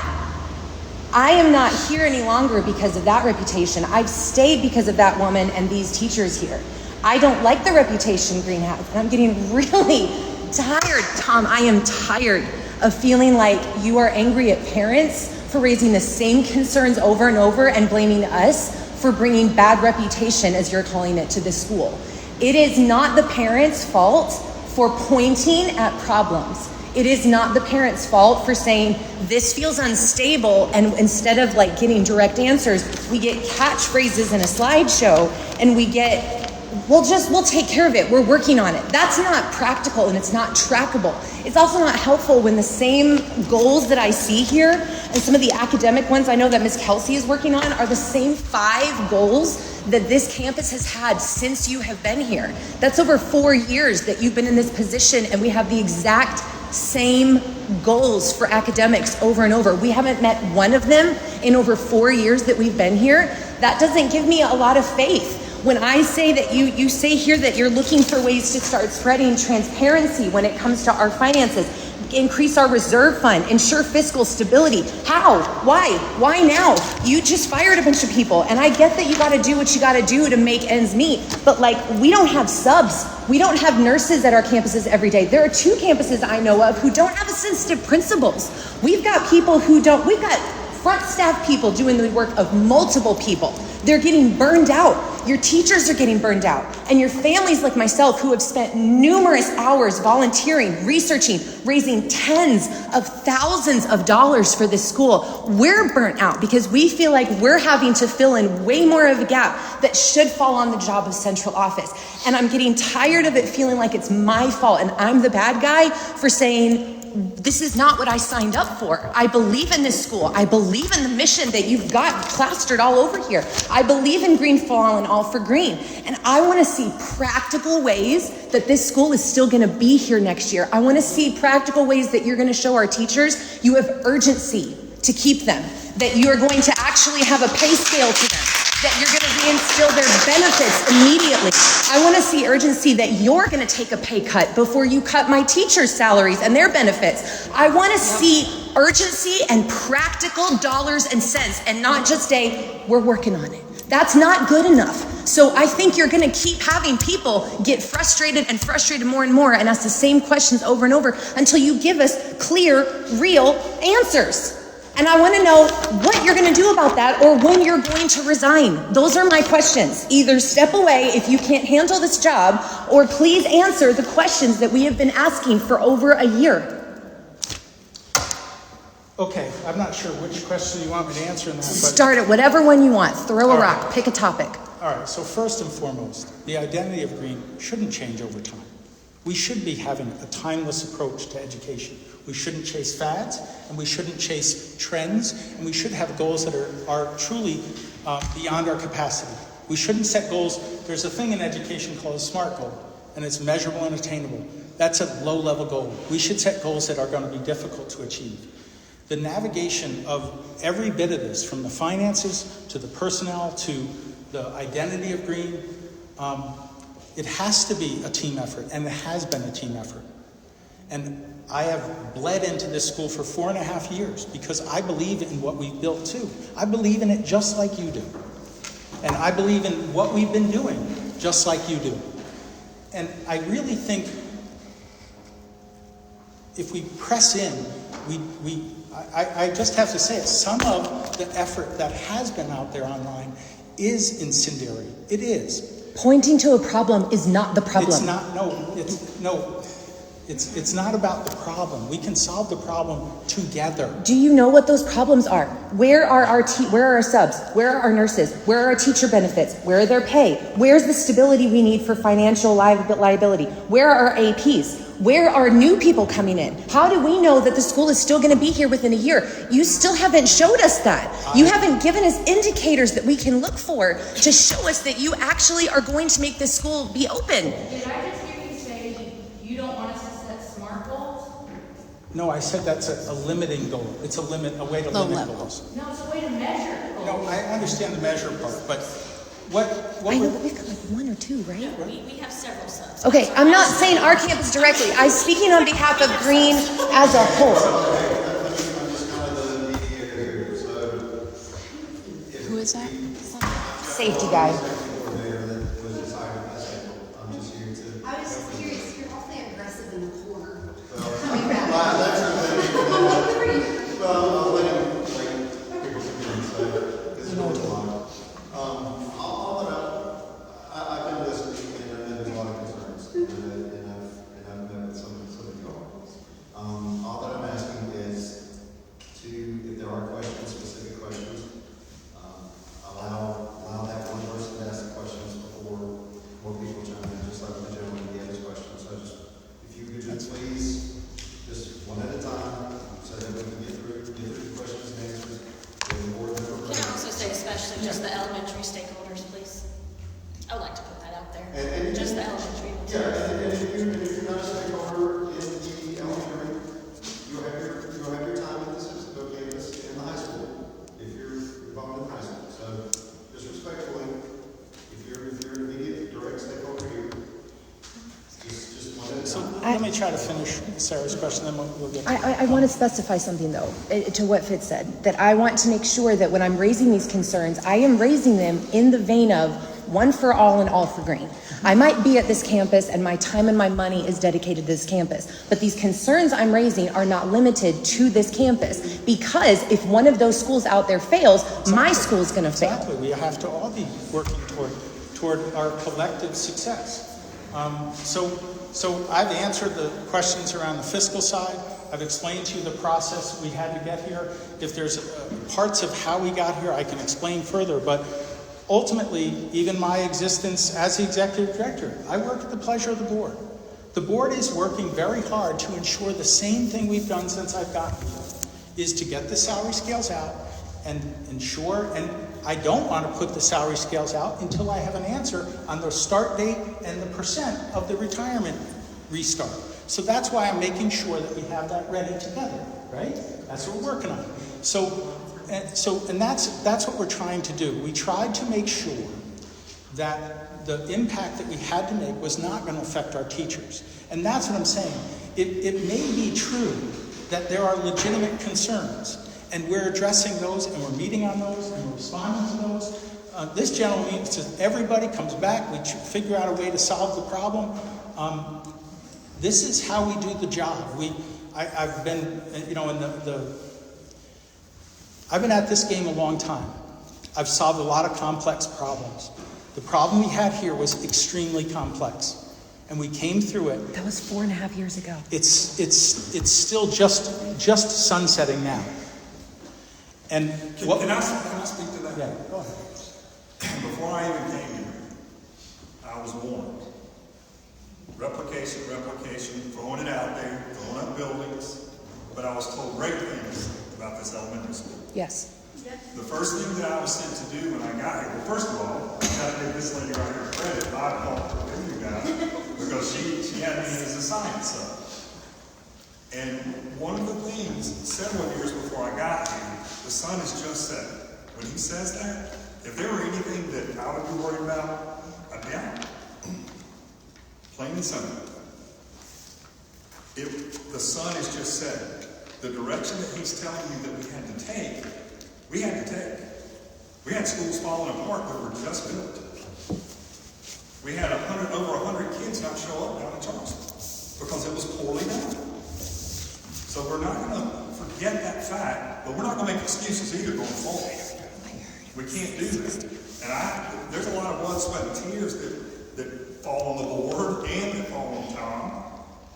I am not here any longer because of that reputation. I've stayed because of that woman and these teachers here. I don't like the reputation Green has, and I'm getting really tired. Tom, I am tired of feeling like you are angry at parents for raising the same concerns over and over and blaming us for bringing bad reputation, as you're calling it, to this school. It is not the parents' fault for pointing at problems. It is not the parents' fault for saying this feels unstable, and instead of like getting direct answers, we get catchphrases in a slideshow and we get, we'll take care of it. We're working on it. That's not practical and it's not trackable. It's also not helpful when the same goals that I see here and some of the academic ones I know that Ms. Kelsey is working on are the same 5 goals that this campus has had since you have been here. That's over 4 years that you've been in this position, and we have the exact same goals for academics over and over. We haven't met one of them in over 4 years that we've been here. That doesn't give me a lot of faith. When I say that you say here that you're looking for ways to start spreading transparency when it comes to our finances, increase our reserve fund, ensure fiscal stability. How? Why? Why now? You just fired a bunch of people, and I get that you got to do what you got to do to make ends meet, but like, we don't have subs. We don't have nurses at our campuses every day. There are 2 campuses I know of who don't have assistant principals. We've got people who don't, we've got front staff people doing the work of multiple people. They're getting burned out. Your teachers are getting burned out. And your families like myself who have spent numerous hours volunteering, researching, raising tens of thousands of dollars for this school, we're burnt out because we feel like we're having to fill in way more of a gap that should fall on the job of central office. And I'm getting tired of it feeling like it's my fault and I'm the bad guy for saying, this is not what I signed up for. I believe in this school. I believe in the mission that you've got plastered all over here. I believe in Green for All and All for Green. And I want to see practical ways that this school is still going to be here next year. I want to see practical ways that you're going to show our teachers you have urgency to keep them, that you are going to actually have a pay scale to them, that you're going to reinstill their benefits immediately. I want to see urgency that you're going to take a pay cut before you cut my teachers' salaries and their benefits. I want to see urgency and practical dollars and cents, and not just we're working on it. That's not good enough. So I think you're going to keep having people get frustrated and frustrated more and more and ask the same questions over and over until you give us clear, real answers. And I want to know what you're going to do about that, or when you're going to resign. Those are my questions. Either step away if you can't handle this job, or please answer the questions that we have been asking for over a year. Okay, I'm not sure which question you want me to answer in that. Start at whatever one you want. Throw a rock. Pick a topic. All right, so first and foremost, the identity of Green shouldn't change over time. We should be having a timeless approach to education. We shouldn't chase fads, and we shouldn't chase trends, and we should have goals that are truly beyond our capacity. We shouldn't set goals. There's a thing in education called a SMART goal, and it's measurable and attainable. That's a low-level goal. We should set goals that are going to be difficult to achieve. The navigation of every bit of this, from the finances to the personnel to the identity of Green, it has to be a team effort, and it has been a team effort. And I have bled into this school for 4.5 years because I believe in what we've built too. I believe in it just like you do. And I believe in what we've been doing just like you do. And I really think if we press in, I just have to say it, some of the effort that has been out there online is incendiary. It is. Pointing to a problem is not the problem. It's not, it's not about the problem. We can solve the problem together. Do you know what those problems are? Where are our subs? Where are our nurses? Where are our teacher benefits? Where are their pay? Where's the stability we need for financial liability? Where are our APs? Where are new people coming in? How do we know that the school is still going to be here within a year? You still haven't showed us that. You haven't given us indicators that we can look for to show us that you actually are going to make this school be open. Did I just hear you say you don't want us to set SMART goals? No, I said that's a limiting goal. It's a way to limit goals. No, it's a way to measure goals. No, I understand the measure part, but what I know, we're- but we've got like 1 or 2, right? We have several subs. Okay, I'm not saying our campus directly. I'm speaking on behalf of Green as a whole. Who is that? Safety guy. I was curious, you're awfully aggressive in the corner. I've been listening and there's a lot of concerns and I've met with some of you all. All that I'm asking is if there are questions, specific questions, allow that one person to ask the questions before more people chime in, just like the gentleman gave his questions. So if you could just please, just one at a time, so that we can get through the questions and answers. Can I also say especially just the elementary stakeholders, please? I would like to put that out there. And Just the elementary ones. Yeah, and if you're not a stakeholder in the elementary, you'll have your time at the campus in the high school, if you're involved in high school. So just respectfully, if you're an immediate direct stakeholder here, just one at a So time. let me try to finish Sarah's question, then we'll get. I want to specify something though, to what Fitz said, that I want to make sure that when I'm raising these concerns, I am raising them in the vein of one for all and all for Green. I might be at this campus and my time and my money is dedicated to this campus, but these concerns I'm raising are not limited to this campus, because if one of those schools out there fails, my school's going to fail. Exactly, we have to all be working toward our collective success. So I've answered the questions around the fiscal side. I've explained to you the process we had to get here. If there's parts of how we got here, I can explain further, but ultimately, even my existence as the executive director, I work at the pleasure of the board. The board is working very hard to ensure the same thing we've done since I've gotten here, is to get the salary scales out and ensure, and I don't want to put the salary scales out until I have an answer on the start date and the percent of the retirement restart. So that's why I'm making sure that we have that ready together, right? That's what we're working on. And that's what we're trying to do. We tried to make sure that the impact that we had to make was not going to affect our teachers. And that's what I'm saying. It may be true that there are legitimate concerns, and we're addressing those, and we're meeting on those, and we're responding to those. This gentleman meets with everybody, comes back, we figure out a way to solve the problem. This is how we do the job. I've been, I've been at this game a long time. I've solved a lot of complex problems. The problem we had here was extremely complex, and we came through it. That was 4.5 years ago. It's still just sunsetting now. And Can I speak to that? Yeah, go ahead. Before I even came here, I was warned. Replication, throwing it out there, throwing up buildings, but I was told great things about this elementary school. Yes. The first thing that I was sent to do when I got here, well, first of all, I got to give this lady right here credit. I called her with you guys because she had me as a science sub. And one of the things, several years before I got here, the sun has just set. When he says that, if there were anything that I would be worried about, I'd be out. Plain and simple. The sun has just set. The direction that he's telling you that we had to take. We had schools falling apart that were just built. We had over 100 kids not show up down in Charleston because it was poorly done. So we're not going to forget that fact, but we're not going to make excuses either going forward. We can't do that. And there's a lot of blood, sweat, and tears that fall on the board and that fall on Tom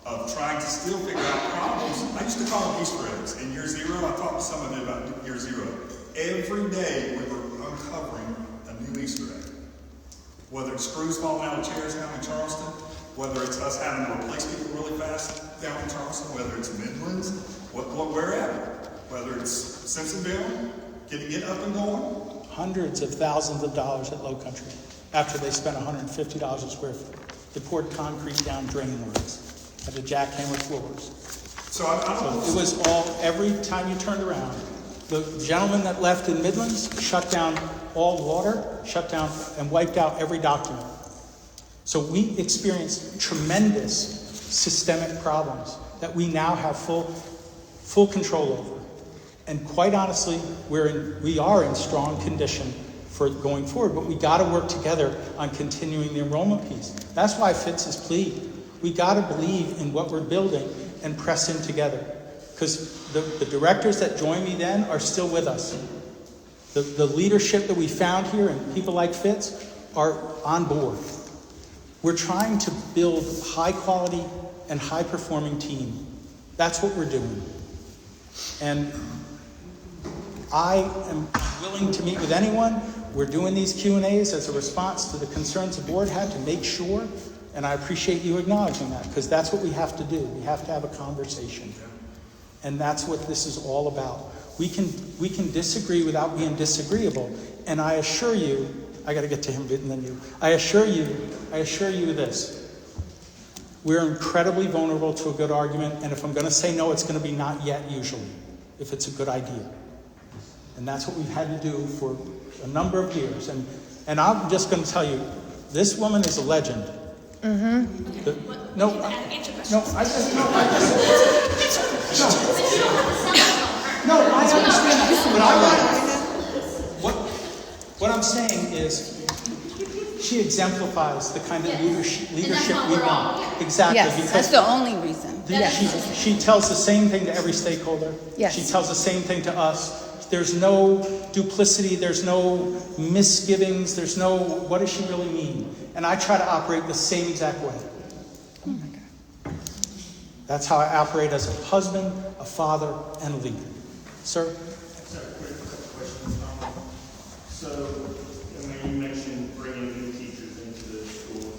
of trying to still figure out problems. I used to call them Easter eggs. In year zero, I talked to somebody about year zero. Every day we were uncovering a new Easter egg. Whether it's screws falling out of chairs down in Charleston, whether it's us having to replace people really fast down in Charleston, whether it's Midlands, wherever, whether it's Simpsonville, getting it up and going. Hundreds of thousands of dollars at Low Country after they spent $150 a square foot. They poured concrete down drain lines, had to jackhammer floors. So it was all, every time you turned around, the gentleman that left in Midlands shut down all water, shut down and wiped out every document. So we experienced tremendous systemic problems that we now have full control over. And quite honestly, we are in strong condition for going forward, but we got to work together on continuing the enrollment piece. That's why Fitz is plead. We got to believe in what we're building and press in together. Because the directors that joined me then are still with us. The leadership that we found here and people like Fitz are on board. We're trying to build high quality and high performing team. That's what we're doing. And I am willing to meet with anyone. We're doing these Q&As as a response to the concerns the board had to make sure, and I appreciate you acknowledging that, because that's what we have to do. We have to have a conversation. And that's what this is all about. We can disagree without being disagreeable. And I assure you, I got to get to him and then you. I assure you this. We're incredibly vulnerable to a good argument, and if I'm going to say no, it's going to be not yet usually, if it's a good idea. And that's what we've had to do for a number of years. And I'm just going to tell you, this woman is a legend. I understand that. But what I'm saying is, she exemplifies the kind of leadership we want. Exactly. Yes, because that's the only reason. She tells the same thing to every stakeholder. Yes. She tells the same thing to us. There's no duplicity. There's no misgivings. There's no, what does she really mean? And I try to operate the same exact way. Oh my God. That's how I operate as a husband, a father, and a leader. Sir? Sorry, quick question. So, I mean, you mentioned bringing new teachers into the school.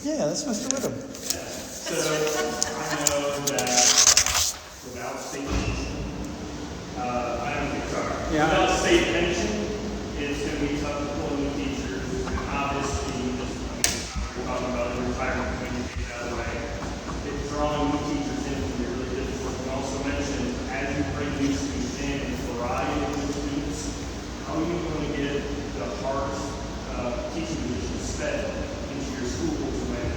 Yeah, that's Mr. Rhythm. Yeah. So, I know that without state pension, without state pension, it's going to be tough to pull new teachers. And obviously, we're talking about the retirement community that way. It's drawing new teachers in can be really difficult. You also mentioned, as you bring new students in, a variety of new students, how are you going to get the hard teaching positions fed into your schools when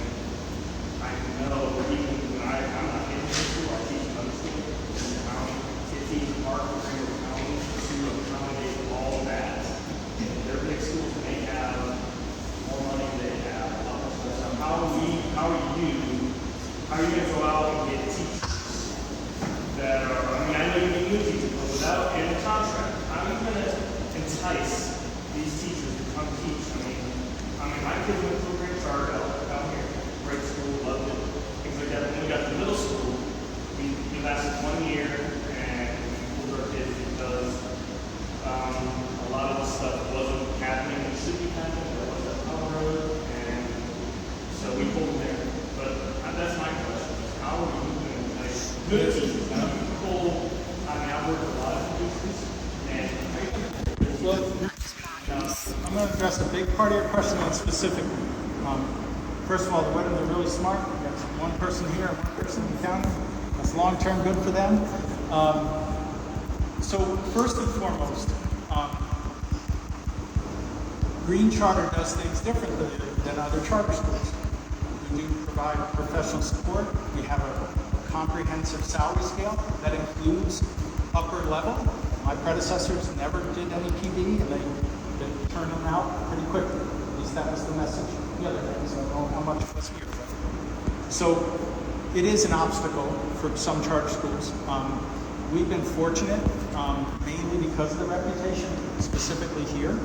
I know even when I'm not in school, I teach another school in the county, 15 Park, Greenville County, to accommodate all of that. And their big schools may have more money than they have. So how are you going to go out and get teachers that are, I mean, I know you need new teachers, but without getting a contract, how are you going to entice these teachers to come teach? I mean, my kids went to a great charter out here, great school, loved it, things like that. When we got to middle school, we lasted 1 year and we pulled our kids because a lot of the stuff wasn't happening. It should be happening. There was a power road, and so we pulled them there. But that's my question: how are you going to entice good teachers? I've worked with a lot of teachers, and well, I'm going to address a big part of your question and specifically. First of all, the women are really smart. We got one person here, one person in the county. That's long-term good for them. So first and foremost, Green Charter does things differently than other charter schools. We do provide professional support. We have a comprehensive salary scale that includes upper level. My predecessors never did any PD, and they turned them out pretty quickly. At least that was the message the other day, so I don't know how much was here. So it is an obstacle for some charter schools. We've been fortunate, mainly because of the reputation, specifically here.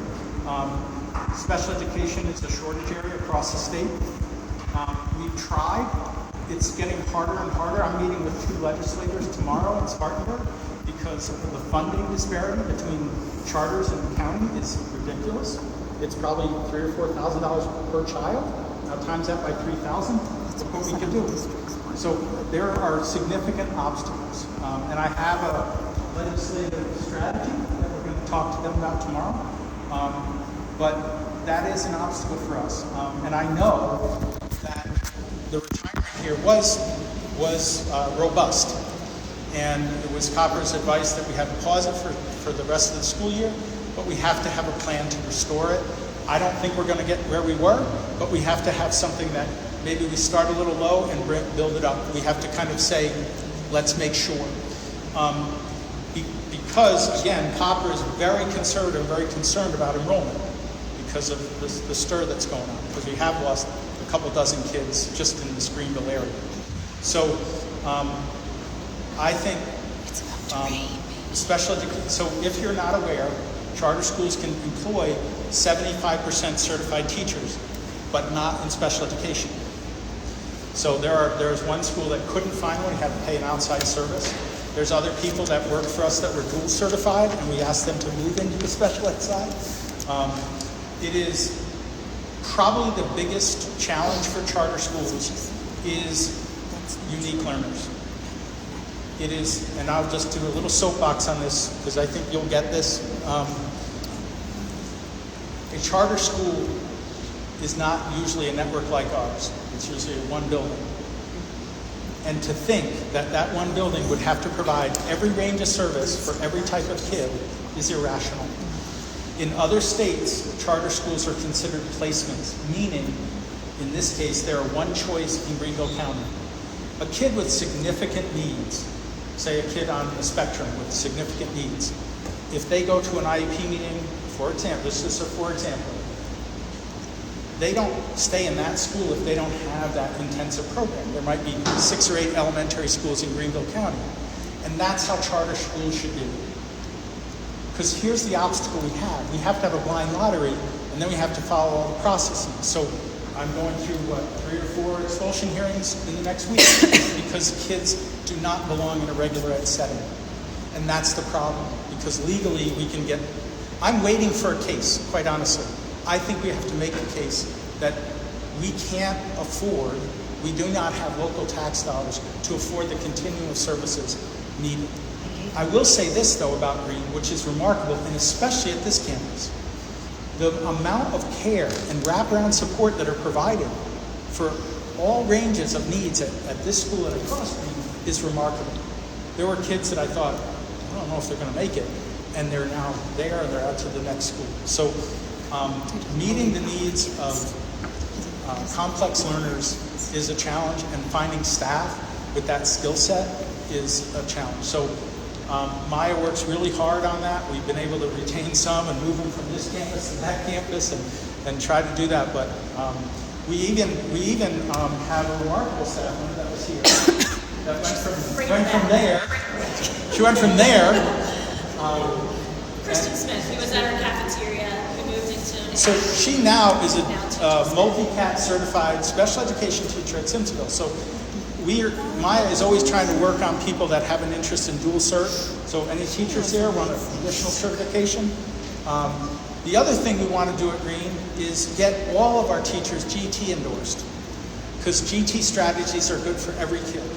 Special education is a shortage area across the state. We've tried. It's getting harder and harder. I'm meeting with 2 legislators tomorrow in Spartanburg because the funding disparity between charters and the county is ridiculous. It's probably $3,000 or $4,000 per child. Now times that by 3,000. look what we can do. So there are significant obstacles. And I have a legislative strategy that we're going to talk to them about tomorrow. But that is an obstacle for us. And I know that the retirement here was robust. And it was Copper's advice that we have to pause it for the rest of the school year, but we have to have a plan to restore it. I don't think we're going to get where we were, but we have to have something that maybe we start a little low and build it up. We have to kind of say, let's make sure. Because, again, Copper is very conservative, very concerned about enrollment because of the stir that's going on, because we have lost a couple dozen kids just in the Greenville area. So I think special education, so if you're not aware, charter schools can employ 75% certified teachers, but not in special education. So there's one school that couldn't find one, had to pay an outside service. There's other people that work for us that were dual certified, and we asked them to move into the special ed side. It is probably the biggest challenge for charter schools is unique learners. It is, and I'll just do a little soapbox on this because I think you'll get this. A charter school is not usually a network like ours. It's usually one building. And to think that that one building would have to provide every range of service for every type of kid is irrational. In other states, charter schools are considered placements, meaning, in this case, there are one choice in Greenville County. A kid with significant needs, say a kid on the spectrum with significant needs, if they go to an IEP meeting, for example, this is for example, they don't stay in that school if they don't have that intensive program. There might be 6 or 8 elementary schools in Greenville County, and that's how charter schools should be. Because here's the obstacle we have. We have to have a blind lottery, and then we have to follow all the processes. So I'm going through, 3 or 4 expulsion hearings in the next week because kids do not belong in a regular ed setting. And that's the problem, because legally we can get, I'm waiting for a case, quite honestly. I think we have to make the case that we can't afford, we do not have local tax dollars to afford the continuum of services needed. I will say this, though, about Green, which is remarkable, and especially at this campus. The amount of care and wraparound support that are provided for all ranges of needs at this school and across Green is remarkable. There were kids that I thought, I don't know if they're going to make it, and they're now there, and they're out to the next school. So meeting the needs of complex learners is a challenge, and finding staff with that skill set is a challenge. So Maya works really hard on that. We've been able to retain some and move them from this campus to that campus and try to do that. But we even have a remarkable staff member that was here that went from there. She went from there. Kristen Smith, who was at our cafeteria, who moved into. So she now is a multi-CAT certified special education teacher at Simpsonville. So Maya is always trying to work on people that have an interest in dual cert. So any teachers there want an additional certification? The other thing we want to do at Green is get all of our teachers GT endorsed, because GT strategies are good for every kid.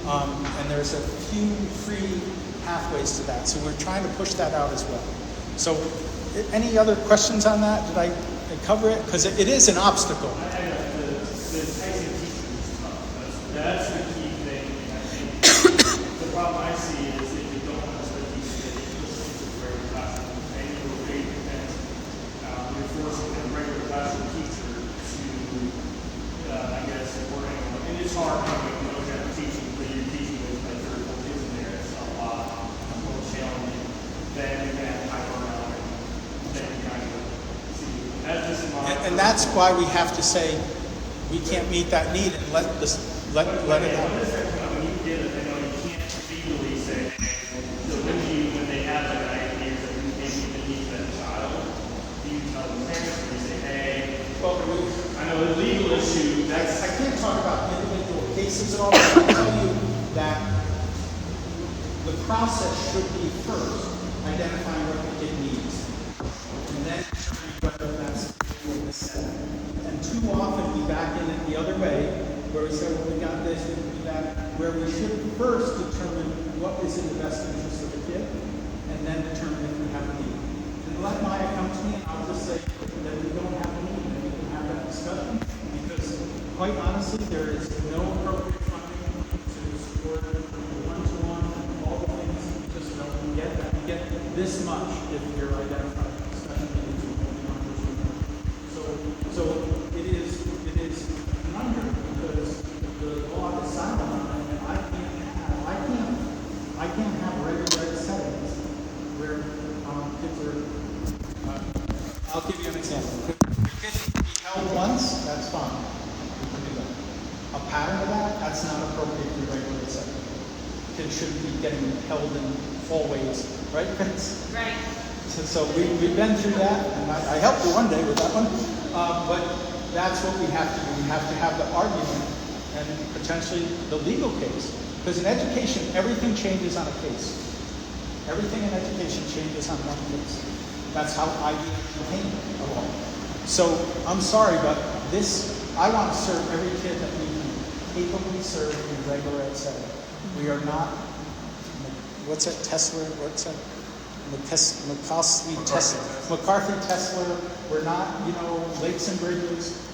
And there's a few free pathways to that. So we're trying to push that out as well. So any other questions on that? Did I cover it? Because it is an obstacle. That's the key thing. I think the problem I see is if you don't want to start teaching it, it just makes it very classroom. And you will create and you're forcing a regular classroom teacher to, I guess, work on it. And it's hard when you don't have teaching, but you're teaching with like 3 or 4 kids in there. It's a lot more challenging. Then you're going to have high burnout. Then you're going to see. That's just and that's why we have to say we can't meet that need and let it happen. When you get it, I know you can't legally say, so when they have like an idea that you can't meet the needs of that child, do you tell the parents, or you say, hey, well, I know the legal issue, I can't talk about individual cases at all, but I can tell you that the process should be first identifying what the kid needs, and then determining whether that's in the setting. And too often we back in it the other way where we said, well, we got this, we can do that, where we should first determine what is in the best interest of the kid, and then determine if we have a need. And let Maya come to me, and I'll just say that we don't have a need, and we can have that discussion, because quite honestly, there is no appropriate funding to support one-to-one, all the things, we just don't get that. We get this much if you're identifying special needs or one-to-one. So it is an under, because the law is silent on it, and I can't have regulated settings where kids are, I'll give you an example. If kids can be held once, that's fine. We can do that. A pattern of that, that's not appropriate for regulated setting. Kids shouldn't be getting held in hallways, right, Prince? Right. So we've been through that, and I helped you one day with that one. But that's what we have to do. We have to have the argument and potentially the legal case. Because in education, everything changes on a case. Everything in education changes on one case. That's how I became a law. So I'm sorry, but I want to serve every kid that we can capably serve in regular ed setting. We are not, what's that, Tesla, what's that? McCarthy Tesla. We're not, lakes and bridges.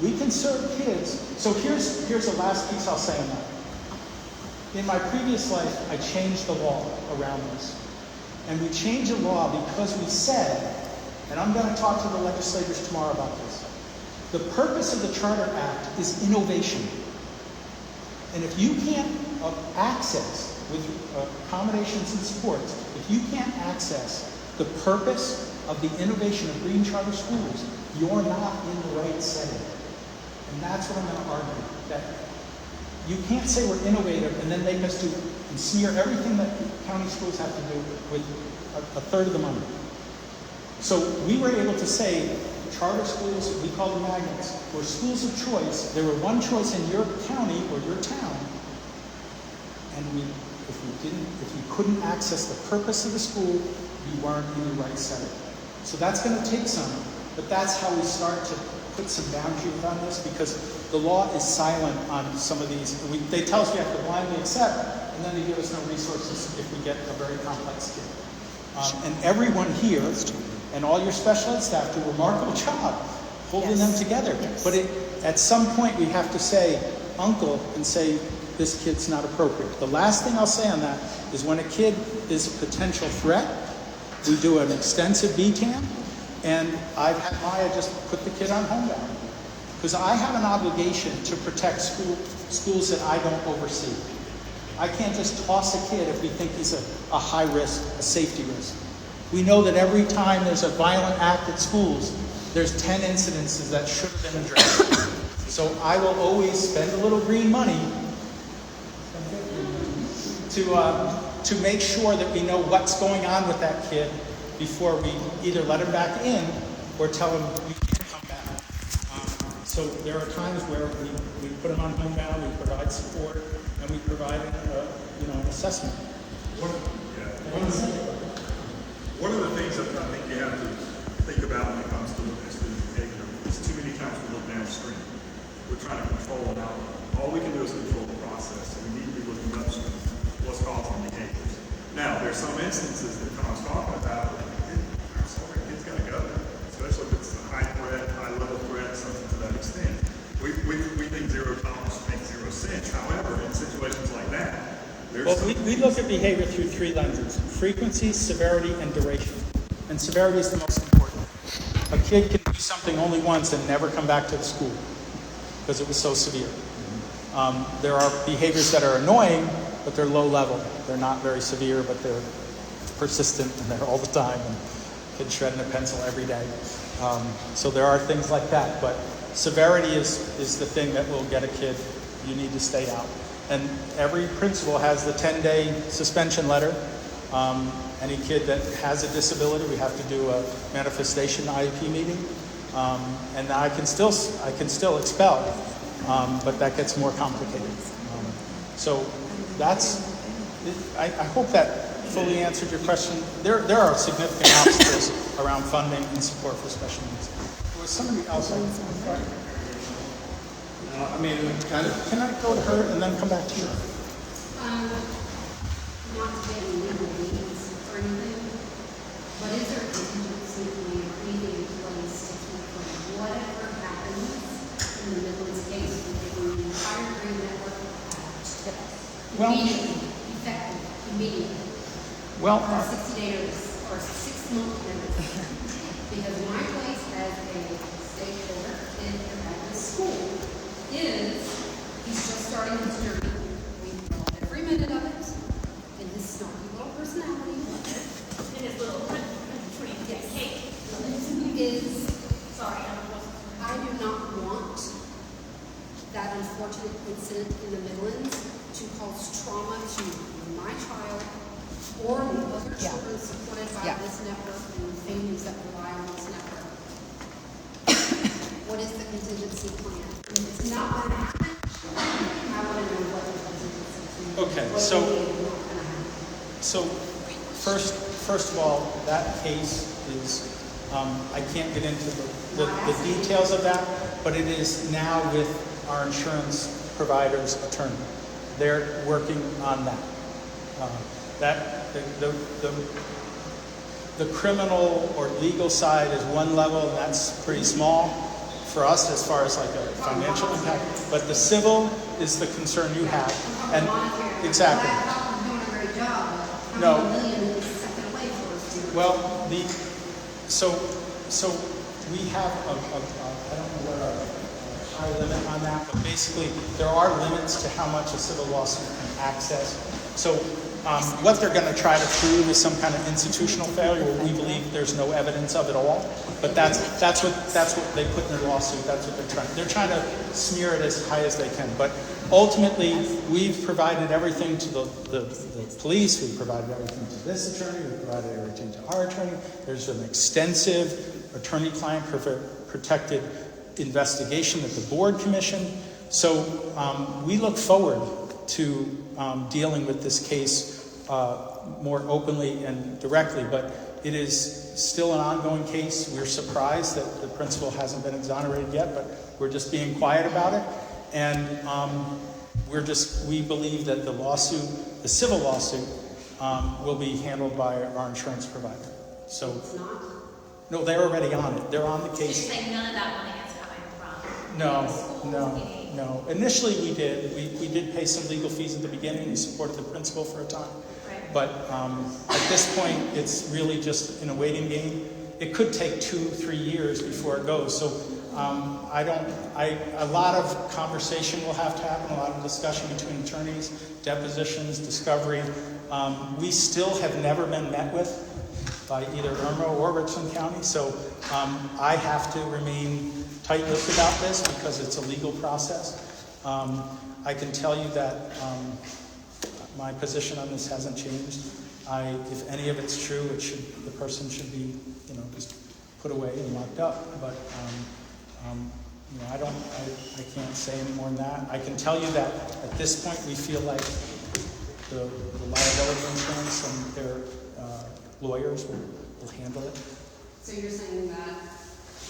We can serve kids. So here's the last piece I'll say on that. In my previous life, I changed the law around this. And we changed the law because we said, and I'm going to talk to the legislators tomorrow about this, the purpose of the Charter Act is innovation. And if you can't access, with accommodations and supports, if you can't access the purpose of the innovation of green charter schools, you're not in the right setting. And that's what I'm going to argue, that you can't say we're innovative and then make us do and smear everything that county schools have to do with a third of the money. So we were able to say charter schools, we call them magnets, were schools of choice. There were one choice in your county or your town, and if you couldn't access the purpose of the school, you weren't in the right setting. So that's going to take some, but that's how we start to put some boundaries on this, because the law is silent on some of these. They tell us we have to blindly accept, and then they give us no resources if we get a very complex kid. And everyone here, and all your special ed staff, do a remarkable job holding them together. Yes. But at some point, we have to say, uncle, and say, this kid's not appropriate. The last thing I'll say on that is when a kid is a potential threat, we do an extensive BCAM, and I've had Maya just put the kid on homebound. Because I have an obligation to protect schools that I don't oversee. I can't just toss a kid if we think he's a high risk, a safety risk. We know that every time there's a violent act at schools, there's 10 incidences that should have been addressed. So I will always spend a little green money to make sure that we know what's going on with that kid before we either let him back in or tell him you can't come back. So there are times where we put him on homebound, we provide support, and we provide an assessment. One of the things that I think you have to think about when it comes to student behavior is too many times we look downstream. We're trying to control an outcome. All we can do is control the process, and we need to be looking upstream. What's causing behaviors? Now, there's some instances that Tom's talking about where I'm sorry, kid's got to go, especially if it's a high threat, high level threat, something to that extent. We think zero tolerance makes 0 sense. However, in situations like that, we look at behavior through 3 lenses: frequency, severity, and duration. And severity is the most important. A kid can do something only once and never come back to the school because it was so severe. There are behaviors that are annoying, but they're low level. They're not very severe, but they're persistent and they're all the time, and kids shredding a pencil every day. So there are things like that, but severity is the thing that will get a kid, you need to stay out. And every principal has the 10-day suspension letter. Any kid that has a disability, we have to do a manifestation IEP meeting. And I can still expel, but that gets more complicated. So I hope that fully answered your question. There are significant obstacles around funding and support for special needs. There was somebody else. I mean, kind of. Can I go to her and then come back to you? Not to get in legal weeds or anything, but is there a contingency plan anything in place to keep from whatever happens in the Midlands case, we give the entire green network out? Well- Immediately, effective, immediately. Well, Or 60 days, or 6 month notice. Because my place as a stakeholder at this school is, he's just starting his journey. We love every minute of it, and his snarky little personality. In his little country cake. Is, Sorry, I do not want that unfortunate incident in the Midlands to cause trauma to my child or the other children supported by this network and the families that rely on this network. What is the contingency plan? If it's not going to happen, I want to know what the contingency plan is. Okay, What so- do you think is not going to happen? so first of all, that case is, I can't get into the details of that, but it is now with our insurance provider's attorney. They're working on that. The criminal or legal side is one level, and that's pretty small for us as far as like a financial impact. But the civil is the concern you have, and exactly. Well, I thought we were doing a great job, but No. how many million is second away for us to? Well, so we have I don't know what our high limit on that, but basically there are limits to how much a civil lawsuit can access. So what they're going to try to prove is some kind of institutional failure where we believe there's no evidence of it all. But that's what they put in their lawsuit. That's what they're trying to smear it as high as they can. But ultimately, we've provided everything to the police. We've provided everything to this attorney. We've provided everything to our attorney. There's an extensive attorney-client protected investigation at the board commission. So we look forward to dealing with this case more openly and directly, but it is still an ongoing case. We're surprised that the principal hasn't been exonerated yet, but we're just being quiet about it. And we believe that the civil lawsuit, will be handled by our insurance provider. So, no, they're already on it. They're on the case. So you're saying none of that money is coming from? No. Initially, we did. We did pay some legal fees at the beginning. We supported the principal for a time. Right. But at this point, it's really just in a waiting game. It could take 2-3 years before it goes. So a lot of conversation will have to happen, a lot of discussion between attorneys, depositions, discovery. We still have never been met with by either Irma or Richland County. So I have to remain tight-lipped about this because it's a legal process. I can tell you that my position on this hasn't changed. If any of it's true, the person should be, just put away and locked up. But I can't say any more than that. I can tell you that at this point, we feel like the liability insurance and their lawyers will handle it. So you're saying that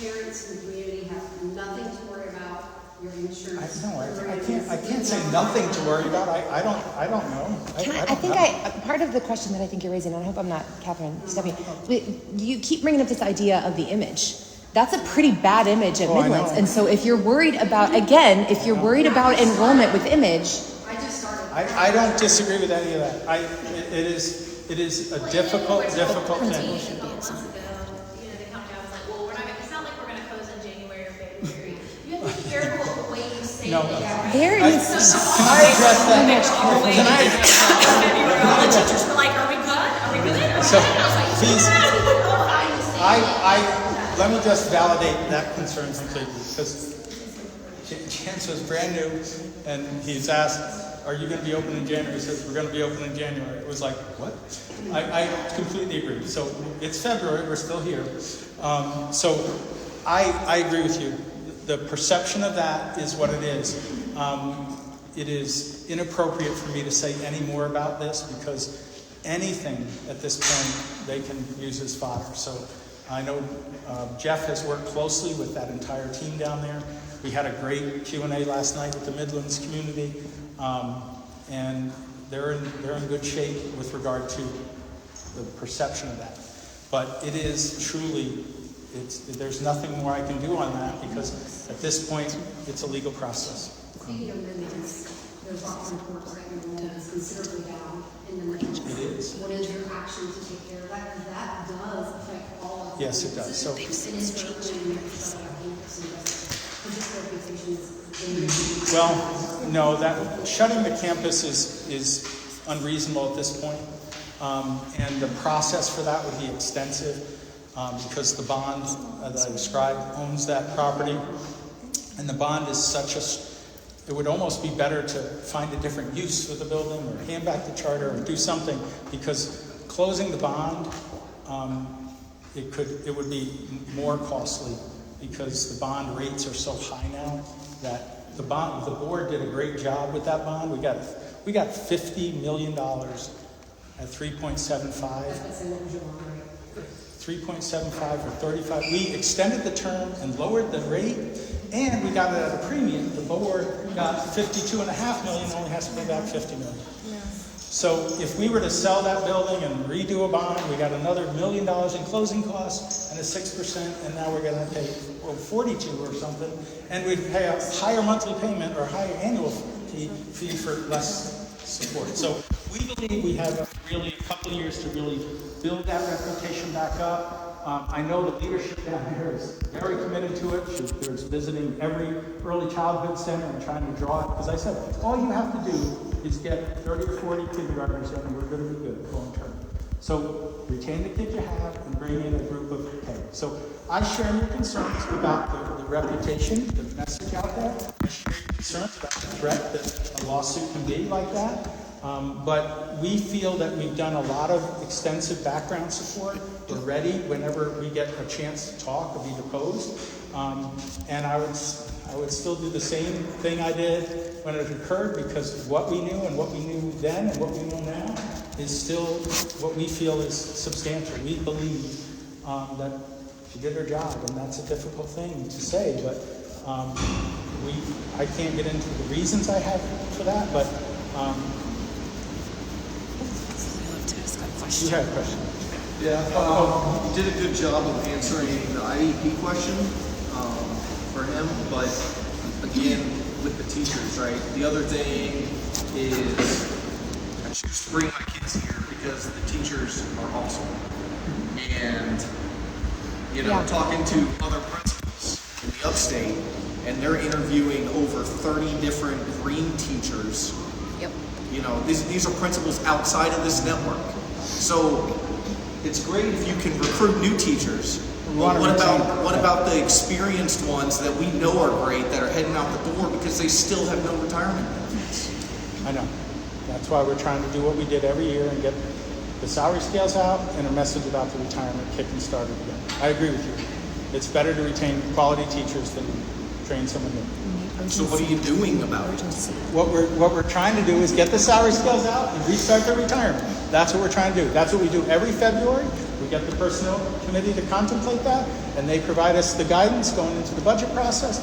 parents in the community have nothing to worry about your insurance? I can't say nothing to worry about. I don't know. Part of the question that I think you're raising, and I hope I'm not, Catherine, stepping, you keep bringing up this idea of the image. That's a pretty bad image at Midlands. And so if you're worried about, enrollment with image. I don't disagree with any of that. It is a difficult thing. They come down and was like, well, it's not like we're going to close in January or February. You have to be careful the way you say No. it. There is Can I address that? Can I? All the teachers were like, are we good? Are we good? So, I was like, please, I let me just validate that concern completely, because Chance was brand new, and he's asked, are you going to be open in January? He says, we're going to be open in January. It was like, what? I completely agree. So it's February, we're still here. So I agree with you. The perception of that is what it is. It is inappropriate for me to say any more about this, because anything at this point they can use as fodder. So I know Jeff has worked closely with that entire team down there. We had a great Q&A last night with the Midlands community, and they're in good shape with regard to the perception of that. But it is truly, there's nothing more I can do on that, because at this point, it's a legal process. Speaking of Midlands, there's lots of reports that your enrollment is considerably down in the Midlands. It is. What is your action to take care of that? Because that does affect all of the. Yes, it does. So well, no, that shutting the campus is unreasonable at this point. And the process for that would be extensive, because the bond that I described owns that property. And the bond is such it would almost be better to find a different use for the building, or hand back the charter, or do something, because closing the bond, it would be more costly, because the bond rates are so high now that the board did a great job with that bond. We got $50 million at 3.75. 3.75 or 35. We extended the term and lowered the rate, and we got it at a premium. The board got $52.5 million, only has to pay back $50 million. So if we were to sell that building and redo a bond, we got another $1 million in closing costs and a 6%, and now we're going to pay 42 or something, and we'd pay a higher monthly payment or higher annual fee for less support. So we believe we have really a couple of years to really build that reputation back up. I know the leadership down here is very committed to it. She's visiting every early childhood center and trying to draw it. As I said, all you have to do is get 30 or 40 kindergartners in, and we're going to be good long term. So retain the kids you have and bring in a group of So I share your concerns about the reputation, the message out there. I share your concerns about the threat that a lawsuit can be like that. But we feel that we've done a lot of extensive background support. We're ready whenever we get a chance to talk or be deposed. And I would still do the same thing I did when it occurred, because what we knew and what we knew then and what we know now is still what we feel is substantial. We believe that she did her job, and that's a difficult thing to say, but I can't get into the reasons I have for that, but you had a question. Yeah, you did a good job of answering the IEP question for him, but again, with the teachers, right? The other thing is I choose to bring my kids here because the teachers are awesome. And, talking to other principals in the upstate, and they're interviewing over 30 different green teachers. Yep. These are principals outside of this network. So it's great if you can recruit new teachers. But what about the experienced ones that we know are great that are heading out the door because they still have no retirement benefits? I know. That's why we're trying to do what we did every year and get the salary scales out and a message about the retirement kicking started again. I agree with you. It's better to retain quality teachers than train someone new. So what are you doing about it? What we're trying to do is get the salary scales out and restart their retirement. That's what we're trying to do. That's what we do every February. We get the personnel committee to contemplate that, and they provide us the guidance going into the budget process.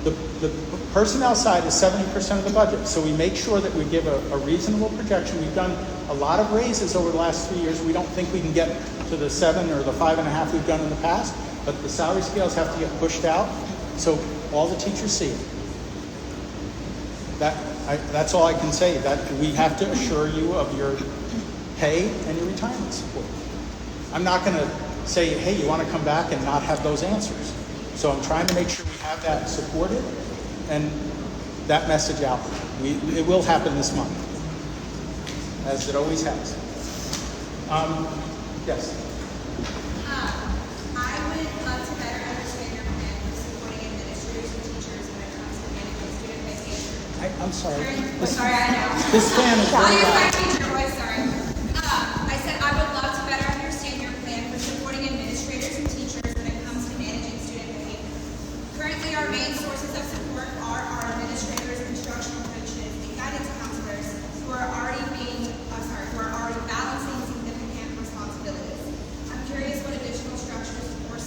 The personnel side is 70% of the budget, so we make sure that we give a reasonable projection. We've done a lot of raises over the last 3 years. We don't think we can get to the 7 or the 5.5 we've done in the past, but the salary scales have to get pushed out so all the teachers see it. That's all I can say. That we have to assure you of your pay and your retirement support. I'm not going to say, hey, you want to come back and not have those answers. So I'm trying to make sure we have that supported and that message out. It will happen this month, as it always has. Yes. I would love to better understand your plan for supporting administrators and teachers when it comes to managing student behavior. I'm sorry. Sorry, I know. This fan is very Use my loud. teacher voice, sorry. I said I would love to better understand your plan for supporting administrators and teachers when it comes to managing student behavior. Currently, our main sources of support are our administrators, instructional coaches, and guidance counselors who are already balancing significant responsibilities. I'm curious what additional structures support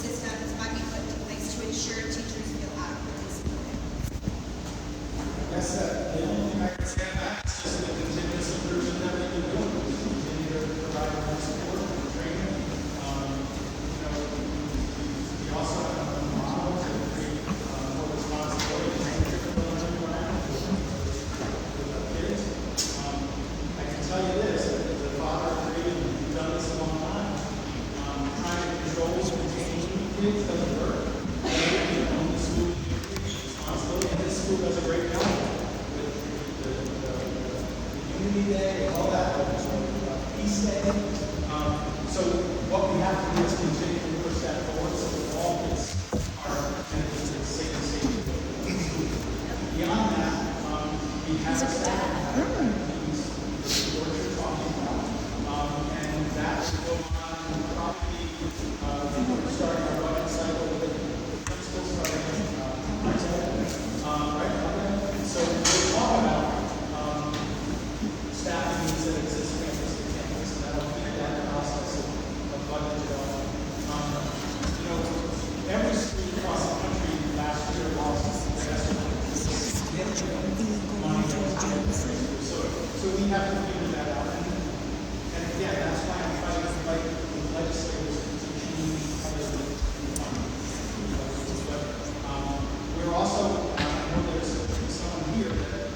kids doesn't work. They own the school responsibility, and this school does a great job with the Unity Day and all that, Peace Day. So what we have to do is continue to push that forward so that all kids are connected to the same. Beyond that, we have staff you're talking about, and that will go on probably, we're starting our budget cycle with the principal starting right? So we'll talk about staffing needs that exist campus to campus, and that'll feed that process of budget development. Every school across the country last year lost money. So we have to figure that out. And again, that's why I'm trying to fight with legislators to change how they look at funding. But we're also, I know there's someone here that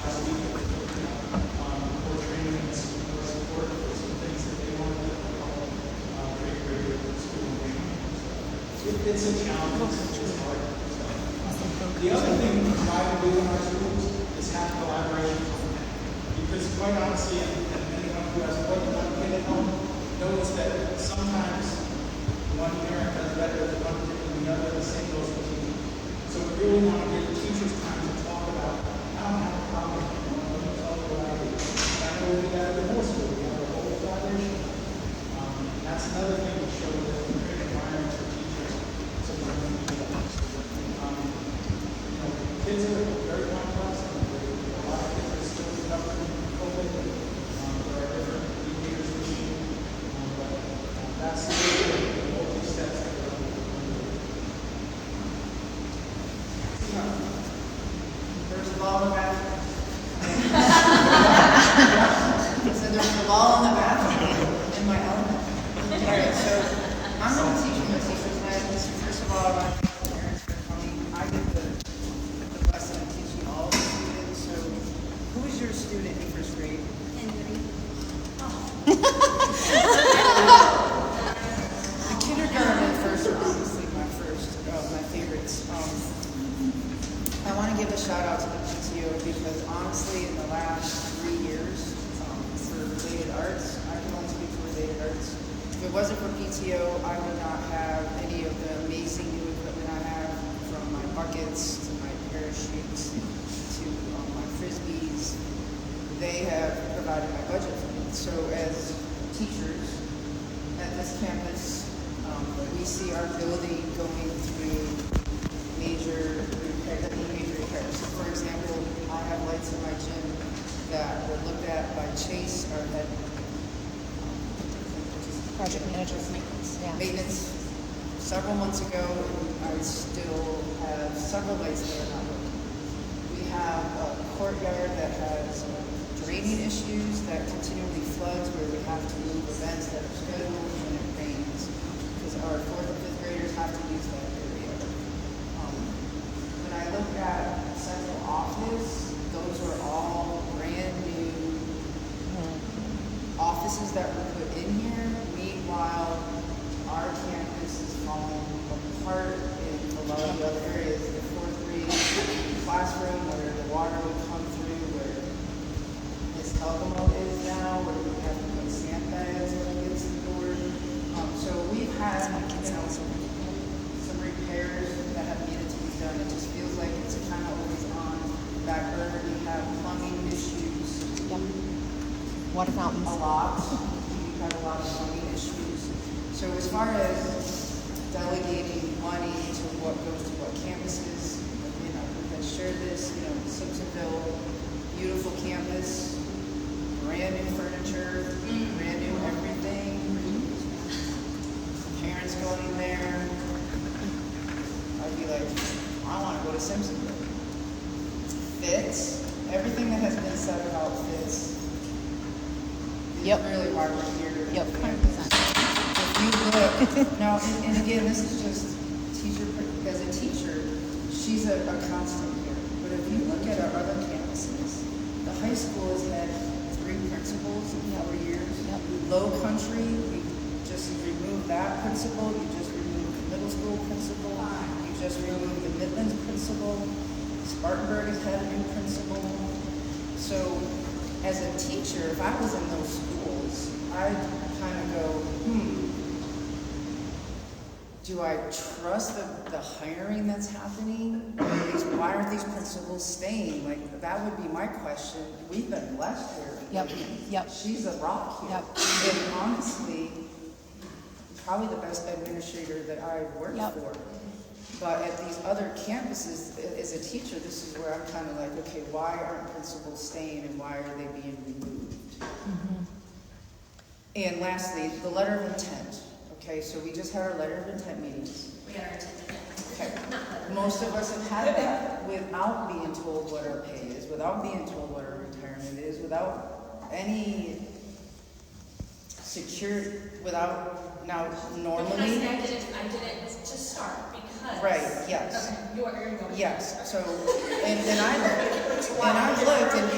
last week for training and support for some things that they want to do to help create greater school engagement. It's a challenge. It's hard. The other thing we try to do in our schools is have collaboration. Because quite honestly, and anyone who has more than one kid at home knows that sometimes one parent does better than one kid than the other, the same goes with teachers. So we really want to give the teachers time to talk about, I don't have a problem, let me tell you what I do. I know we got a divorce school, we have a whole collaboration. That's another thing to show that we create environments for teachers to learn and do that. Kids are very complex, and a lot of kids are still recovering from COVID. There are different behaviors we see, but that's the multi-steps that we're going to do. There's a ball in the bathroom. So there's a ball in the bathroom in my element. All right, so I'm going to teach you my teacher's lessons. First of all, I want to thank the parents for coming. I get the blessing of teaching all the students. So who is your student in first grade? Henry. The kindergarten and first are obviously my favorites. I want to give a shout out to the PTO because honestly, in the last 3 years, for related arts, I can only speak for related arts. If it wasn't for PTO, I would not have any of the amazing new equipment I have, from my buckets to my parachutes to my frisbees. They have provided my budget for me. So as teachers at this campus, we see our building going through major repairs. So for example, I have lights in my gym that were looked at by Chase, our head Project managers, maintenance several months ago, and I still have several lights that are not working. We have a courtyard that has draining issues that continually floods, where we have to move events that are scheduled when it rains, because our 4th and 5th graders have to use that area. When I look at central office, those are all brand new offices that were put in here. Meanwhile, our campus is falling apart in a lot of the other areas. The 4th grade classroom where the water would come through, where Miss Elgamo is now, where we have to put sandbags against the door. So we've had, some repairs that have needed to be done. It just feels like it's kind of always on back burner. We have plumbing issues. Water fountains. A lot. We've had a lot of plumbing issues. So as far as delegating money to what goes to what campuses, we had shared this, Simpsonville, beautiful campus, brand new furniture, brand new everything. Parents going there, I'd be like, I want to go to Simpsonville. Fits, everything that has been said about fits. Yep. Really why we're here. Yep. 100%. If you look, now, and again, this is just teacher, as a teacher, she's a constant here. But if you look at our other campuses, the high school has had 3 principals in 4 years. Low Country, we just removed that principal. You just removed the middle just removed the Midlands principal. Spartanburg has had a new principal. So as a teacher, if I was in those schools, I'd kind of go, do I trust the hiring that's happening? Why aren't these principals staying? Like, that would be my question. We've been blessed here. Yep. She's a rock here. And honestly, probably the best administrator that I've worked for. But at these other campuses, as a teacher, this is where I'm kind of like, okay, why aren't principals staying and why are they being removed? And lastly, the letter of intent. Okay, so we just had our letter of intent meetings. We had our intent. Okay, most of us have had that without being told what our pay is, without being told what our retirement is, without any secure, without, now normally. Because I didn't just start because. Right, yes. Okay, you're going. Yes, so, and I've looked, and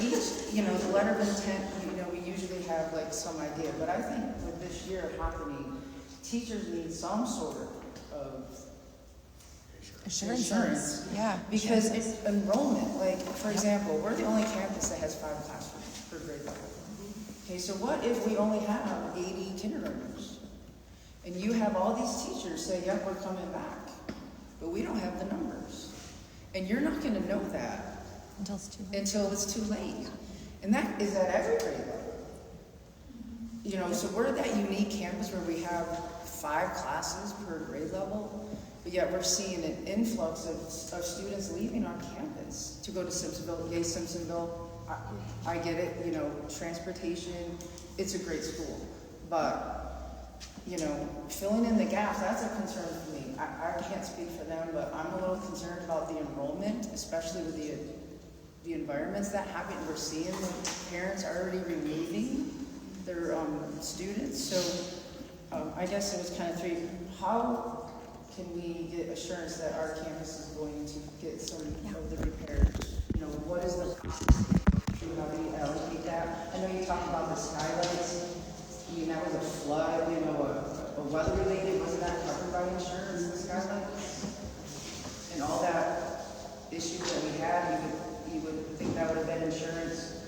each, the letter of intent, we usually have like some idea, but I think with this year happening, teachers need some sort of insurance. Yeah. Because it's enrollment, like, for example, we're the only campus that has 5 classrooms per grade level. Okay, so what if we only have 80 kindergartners? And you have all these teachers say, yep, we're coming back, but we don't have the numbers. And you're not gonna know that until it's too late. And that is at every grade level. So we're that unique campus where we have 5 classes per grade level, but yet we're seeing an influx of students leaving our campus to go to Simpsonville. Yay, Simpsonville, I get it, transportation, it's a great school. But, filling in the gaps, that's a concern for me. I can't speak for them, but I'm a little concerned about the enrollment, especially with the environments that happen. We're seeing the parents already removing their students. So I guess it was kind of 3. How can we get assurance that our campus is going to get some of the repairs? What is the process? How do you allocate that? I know you talked about the skylights. That was a flood, a weather related. Wasn't that covered by insurance, the skylights? And all that issues that we had, you would think that would have been insurance.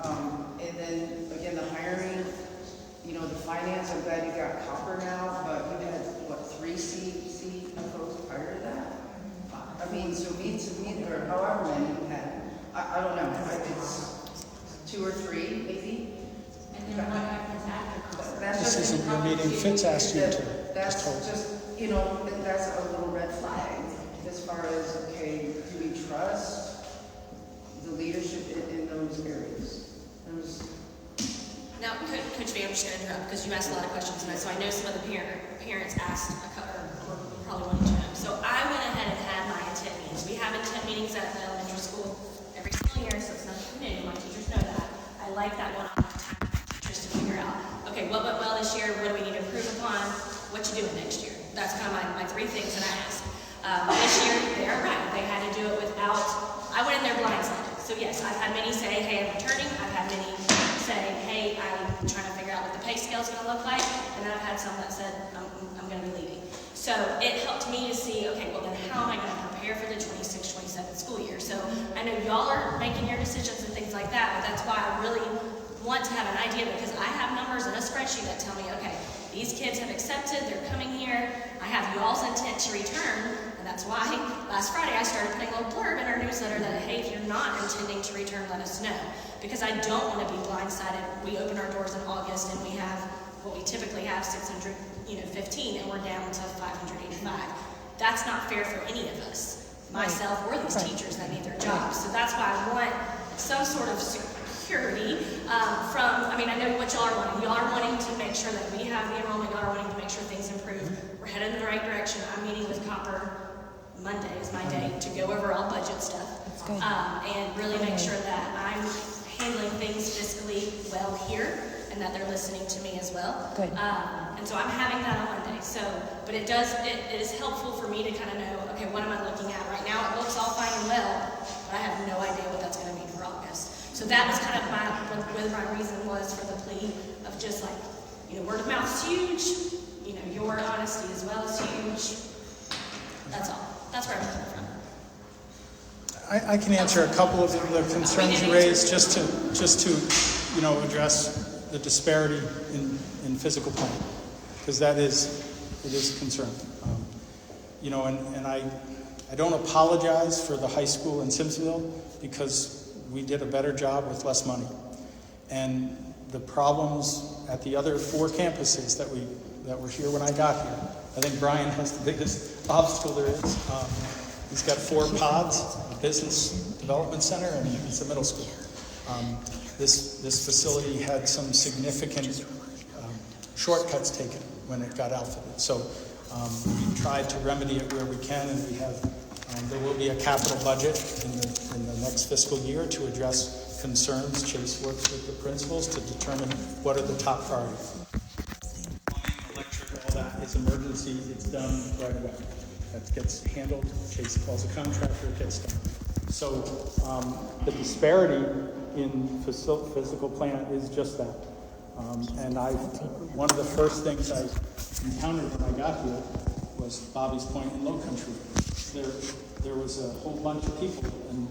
And then again, the hiring, the finance, I'm glad you got copper now, but you had, 3 CFOs prior to that? I mean, so me, or however many you had, I don't know, it's 2 or 3 maybe? And then what happens after? This isn't your meeting, Fitz asked you to. That's just, that's a little red flag as far as, okay, do we trust the leadership in those areas? Now, Coach Van, I'm just going to interrupt because you asked a lot of questions, and so I know some of the parents asked a couple, or probably wanted to know. So I went ahead and had my intent meetings. We have intent meetings at the elementary school every single year, so it's nothing new. My teachers know that. I like that one-on-one time with teachers to figure out, okay, what went well this year? What do we need to improve upon? What you doing next year? That's kind of my 3 things that I asked. This year, they're right. They had to do it without, I went in there blindsided. So yes, I've had many say, hey, I'm returning. I've had many say, hey, I'm trying to figure out what the pay scale is going to look like. And then I've had some that said, I'm going to be leaving. So it helped me to see, okay, well then how am I going to prepare for the 26-27 school year? So I know y'all are making your decisions and things like that, but that's why I really want to have an idea, because I have numbers in a spreadsheet that tell me, okay, these kids have accepted, they're coming here, I have y'all's intent to return, and that's why last Friday I started putting a little blurb in our newsletter that, hey, if you're not intending to return, let us know. Because I don't want to be blindsided. We open our doors in August and we have what we typically have 615, and we're down to 585. That's not fair for any of us, myself or these teachers that need their jobs. So that's why I want some sort of security from, I know what y'all are wanting. Y'all are wanting to make sure that we have the enrollment. Y'all are wanting to make sure things improve. We're headed in the right direction. I'm meeting with Copper Monday is my day to go over all budget stuff. And really make sure that I'm handling things fiscally well here and that they're listening to me as well. And so I'm having that on Monday. So, but it is helpful for me to kind of know, okay, what am I looking at right now? It looks all fine and well, but I have no idea what that's going to mean for August. So that was kind of my reason was for the plea of just like, word of mouth is huge. Your honesty as well is huge. That's all. I can answer a couple of the concerns you raised, just to, you know, address the disparity in physical planning, because it is a concern. You know, and I don't apologize for the high school in Simpsonville, because we did a better job with less money. And the problems at the other 4 campuses that were here when I got here, I think Brian has the biggest obstacle there is. He's got 4 pods, a business development center, and it's a middle school. This facility had some significant shortcuts taken when it got outfitted. So we tried to remedy it where we can, and we have. There will be a capital budget in the next fiscal year to address concerns. Chase works with the principals to determine what are the top priorities. Electric, all that is emergency. It's done right away. That gets handled. Chase calls a contractor. It gets done. So the disparity in physical plant is just that. And one of the first things I encountered when I got here was Bobby's Point in Low Country. There was a whole bunch of people, and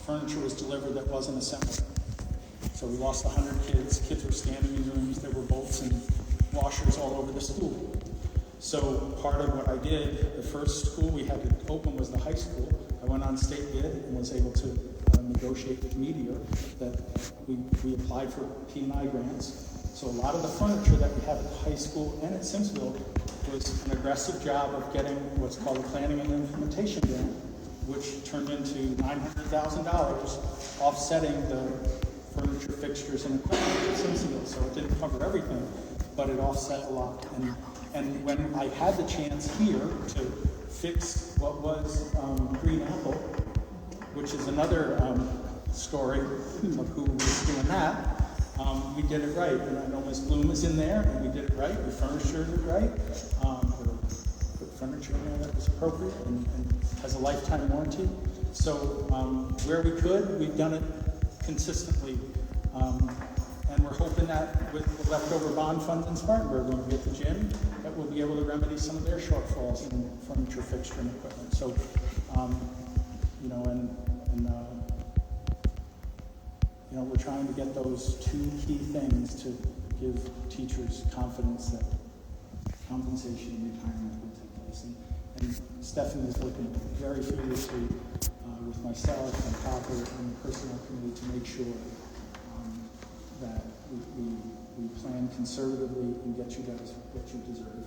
furniture was delivered that wasn't assembled. So we lost 100 kids. Kids were standing in rooms. There were bolts and washers all over the school. So part of what I did, the first school we had to open was the high school. I went on state bid and was able to negotiate with Meteor that we applied for P&I grants. So a lot of the furniture that we have at the high school and at Simpsonville was an aggressive job of getting what's called a planning and implementation grant, which turned into $900,000, offsetting the furniture, fixtures, and equipment at Simpsonville. So it didn't cover everything, but it offset a lot. And when I had the chance here to fix what was Green Apple, which is another story of who was doing that, we did it right. And I know Ms. Bloom is in there, and we did it right. We furnished it right. Put furniture in there that was appropriate and has a lifetime warranty. So where we could, we've done it consistently. And we're hoping that with the leftover bond funds in Spartanburg, when we get the gym, that we'll be able to remedy some of their shortfalls in furniture, fixture, and equipment. So, you know, you know, we're trying to get those 2 key things to give teachers confidence that compensation and retirement will take place. And Stephanie is working very furiously with myself and Copper and the personnel committee to make sure that we plan conservatively and get you guys what you deserve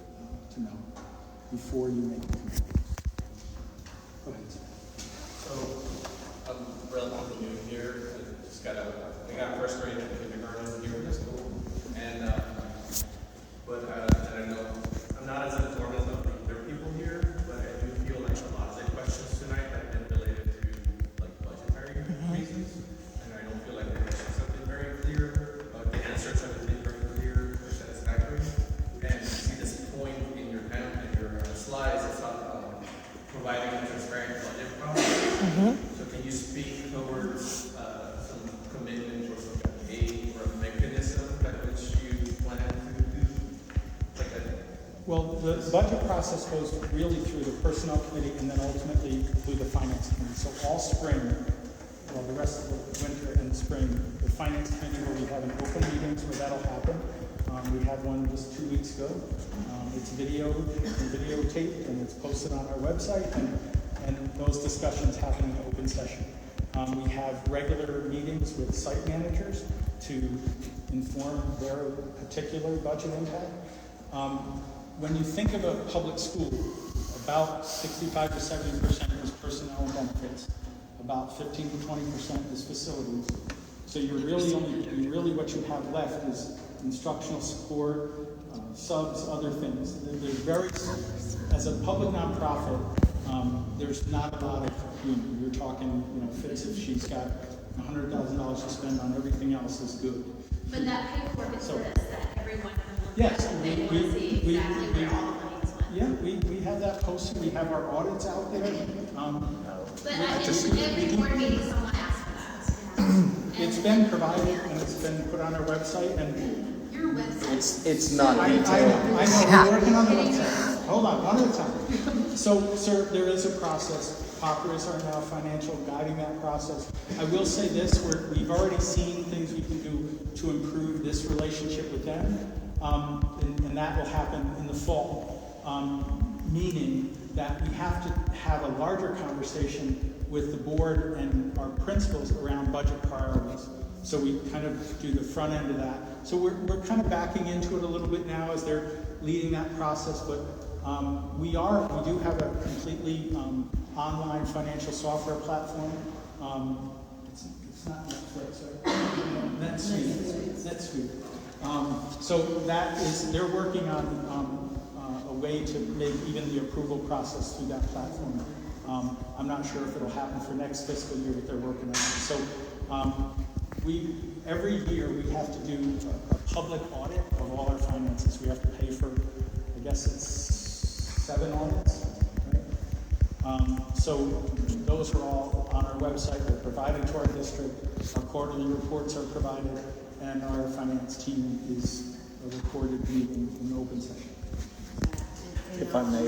to know before you make the commitment. Go ahead. So I'm relatively new here. I got first grade and kindergarten here in the school, and but I don't know. I'm not as informed as the other people here, but I do feel like a lot of the questions tonight have been related to like budgetary reasons, and I don't feel like the questions have been very clear. The answers have been very clear or satisfactory. And you see this point in your slides. It's not providing a transparent budget process. So can you speak towards some commitment or some aid or mechanism by which you plan to do like that? Well, the budget process goes really through the personnel committee and then ultimately through the finance committee. So all spring, well, the rest of the winter and spring, the finance committee will be having open meetings where that'll happen. We had one just 2 weeks ago. It's videotaped and it's posted on our website, and those discussions happen in open session. We have regular meetings with site managers to inform their particular budget impact. When you think of a public school, about 65 to 70% is personnel and benefits, about 15 to 20% is facilities. So really what you have left is instructional support, subs, other things. As a public nonprofit, there's not a lot of room. You're talking, Fitz, if she's got $100,000 to spend on everything else is good. But that paperwork is that everyone can look yes, at. They want to see exactly where all the money is went. Yeah, we have that posted. We have our audits out there. But every board meeting, someone asks for that. It's been provided and it's been put on our website. And your website. It's not I know we're working on the website. Hold on, one at a time. So, sir, there is a process. Proctors are now financial guiding that process. I will say this, we've already seen things we can do to improve this relationship with them, and that will happen in the fall, meaning that we have to have a larger conversation with the board and our principals around budget priorities. So we kind of do the front end of that. So we're kind of backing into it a little bit now as they're leading that process, but we do have a completely online financial software platform. It's not Netflix, right? NetSuite. So they're working on a way to make even the approval process through that platform. I'm not sure if it'll happen for next fiscal year, but they're working on it. So every year we have to do a public audit of all our finances. We have to pay for, I guess it's 7 audits, right? So those are all on our website. They're provided to our district. Our quarterly reports are provided, and our finance team is a recorded meeting in open session. If I may,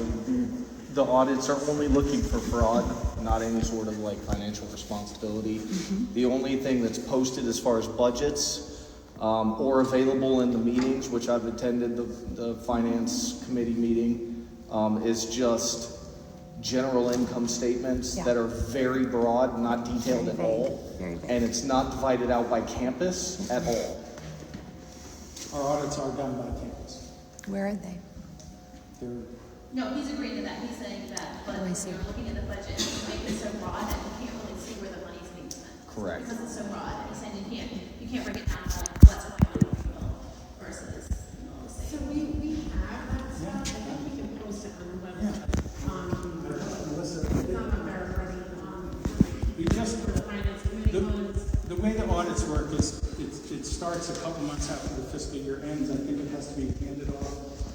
the audits are only looking for fraud, not any sort of like financial responsibility. The only thing that's posted as far as budgets or available in the meetings, which I've attended the finance committee meeting, is just general income statements that are very broad, not detailed at all, and it's not divided out by campus at all. Our audits are done by campus. Where are they? No, he's agreeing to that. He's saying that, but when you're looking at the budget, you make it so broad that you can't really see where the money's being spent. Correct. Because it's so broad. He's saying you can't break it down to like what's going on in the field versus, you know, the So we have that stuff. I think we can post it on the website. It's not on there already. We just, the way the audits work is it starts a couple months after the fiscal year ends. I think it has to be handed off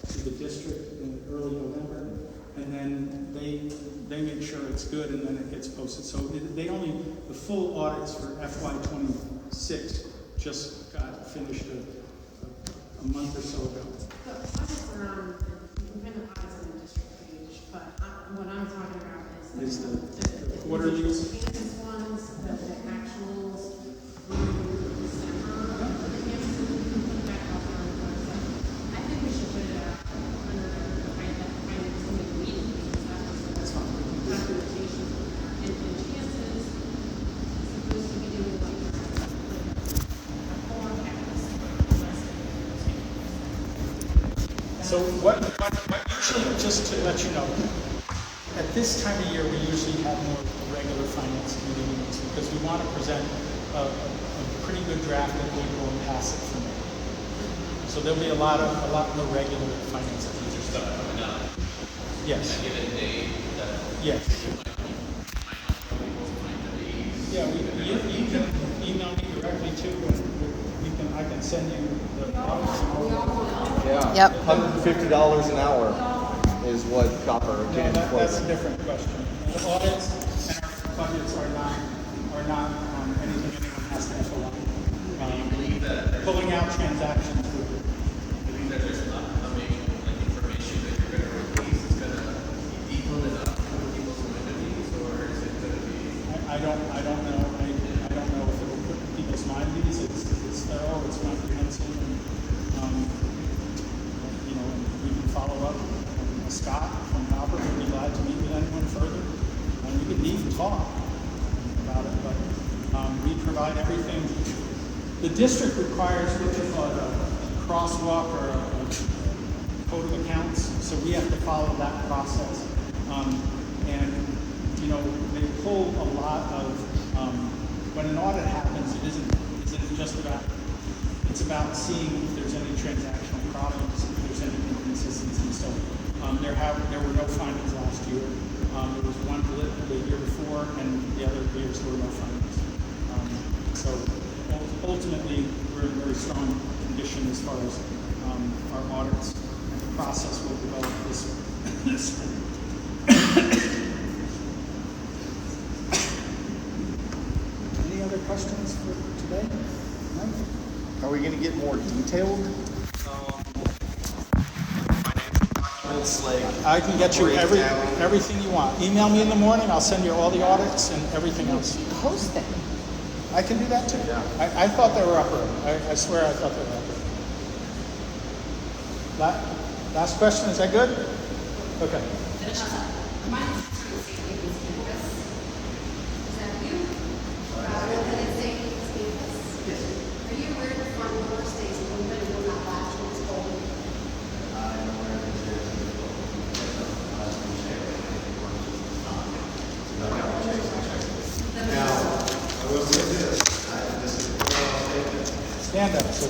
to the district in early November, and then they make sure it's good, and then it gets posted. So the full audits for FY26 just got finished a month or so ago. The audits are on, you can find the audits on the district page, but what I'm talking about is the quarterlies. campus ones, the actuals through December. The campuses, we can put that up on the website. I think we should put it out under the finance committee meeting, because that's documentation. And chances supposed to be doing like a whole campus. So what usually, just to let you know, at this time of year, we usually have more regular finance committee meetings because we want to present a pretty good draft that we go and pass it for me. So there'll be a lot more regular finance meetings. Stuff coming up. Yes. A given date. Yes. Yeah, you can email me directly too, and I can send you the audits and all that. Yeah. Yep. $150 an hour is what Copper can quote. That's a different question. The audits and our budgets are not anything anyone has to fill out. Pulling out transactions would. I believe that there's upcoming information that you're going to release is going to be detailed enough for people's communities, or is it going to be? I don't know. I don't know if it'll put people's mind at ease. It's thorough. It's comprehensive. And, we can follow up. Scott from Copper would be glad to meet with anyone further, and we can even talk about it. But we provide everything. The district requires what they call a crosswalk or a code of accounts, so we have to follow that process. And they pull a lot of when an audit happens. It isn't just about. It's about seeing if there's any transactional problems, if there's any inconsistencies. So there were no findings last year. There was one blip the year before, and the other years there were no findings. So ultimately, we're in very strong condition as far as our audits and the process will develop this. Any other questions for today? No? Are we going to get more detailed financial documents audits, like. I can get you breakdown? everything you want. Email me in the morning, I'll send you all the audits and everything else. Post them. I can do that too. I thought they were up already. I swear I thought they were up already. Last question, is that good? Okay. Mine is trying to say Davis campus. Is that you? Independent State Davis campus? Yes. Are you aware the front door stays open and will not latch when it's cold? I'm aware that there's a Now, I will say this, this is a statement. Stand up. So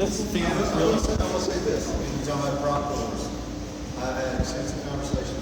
this I will say this, when you talk about prop doors, I've had extensive conversations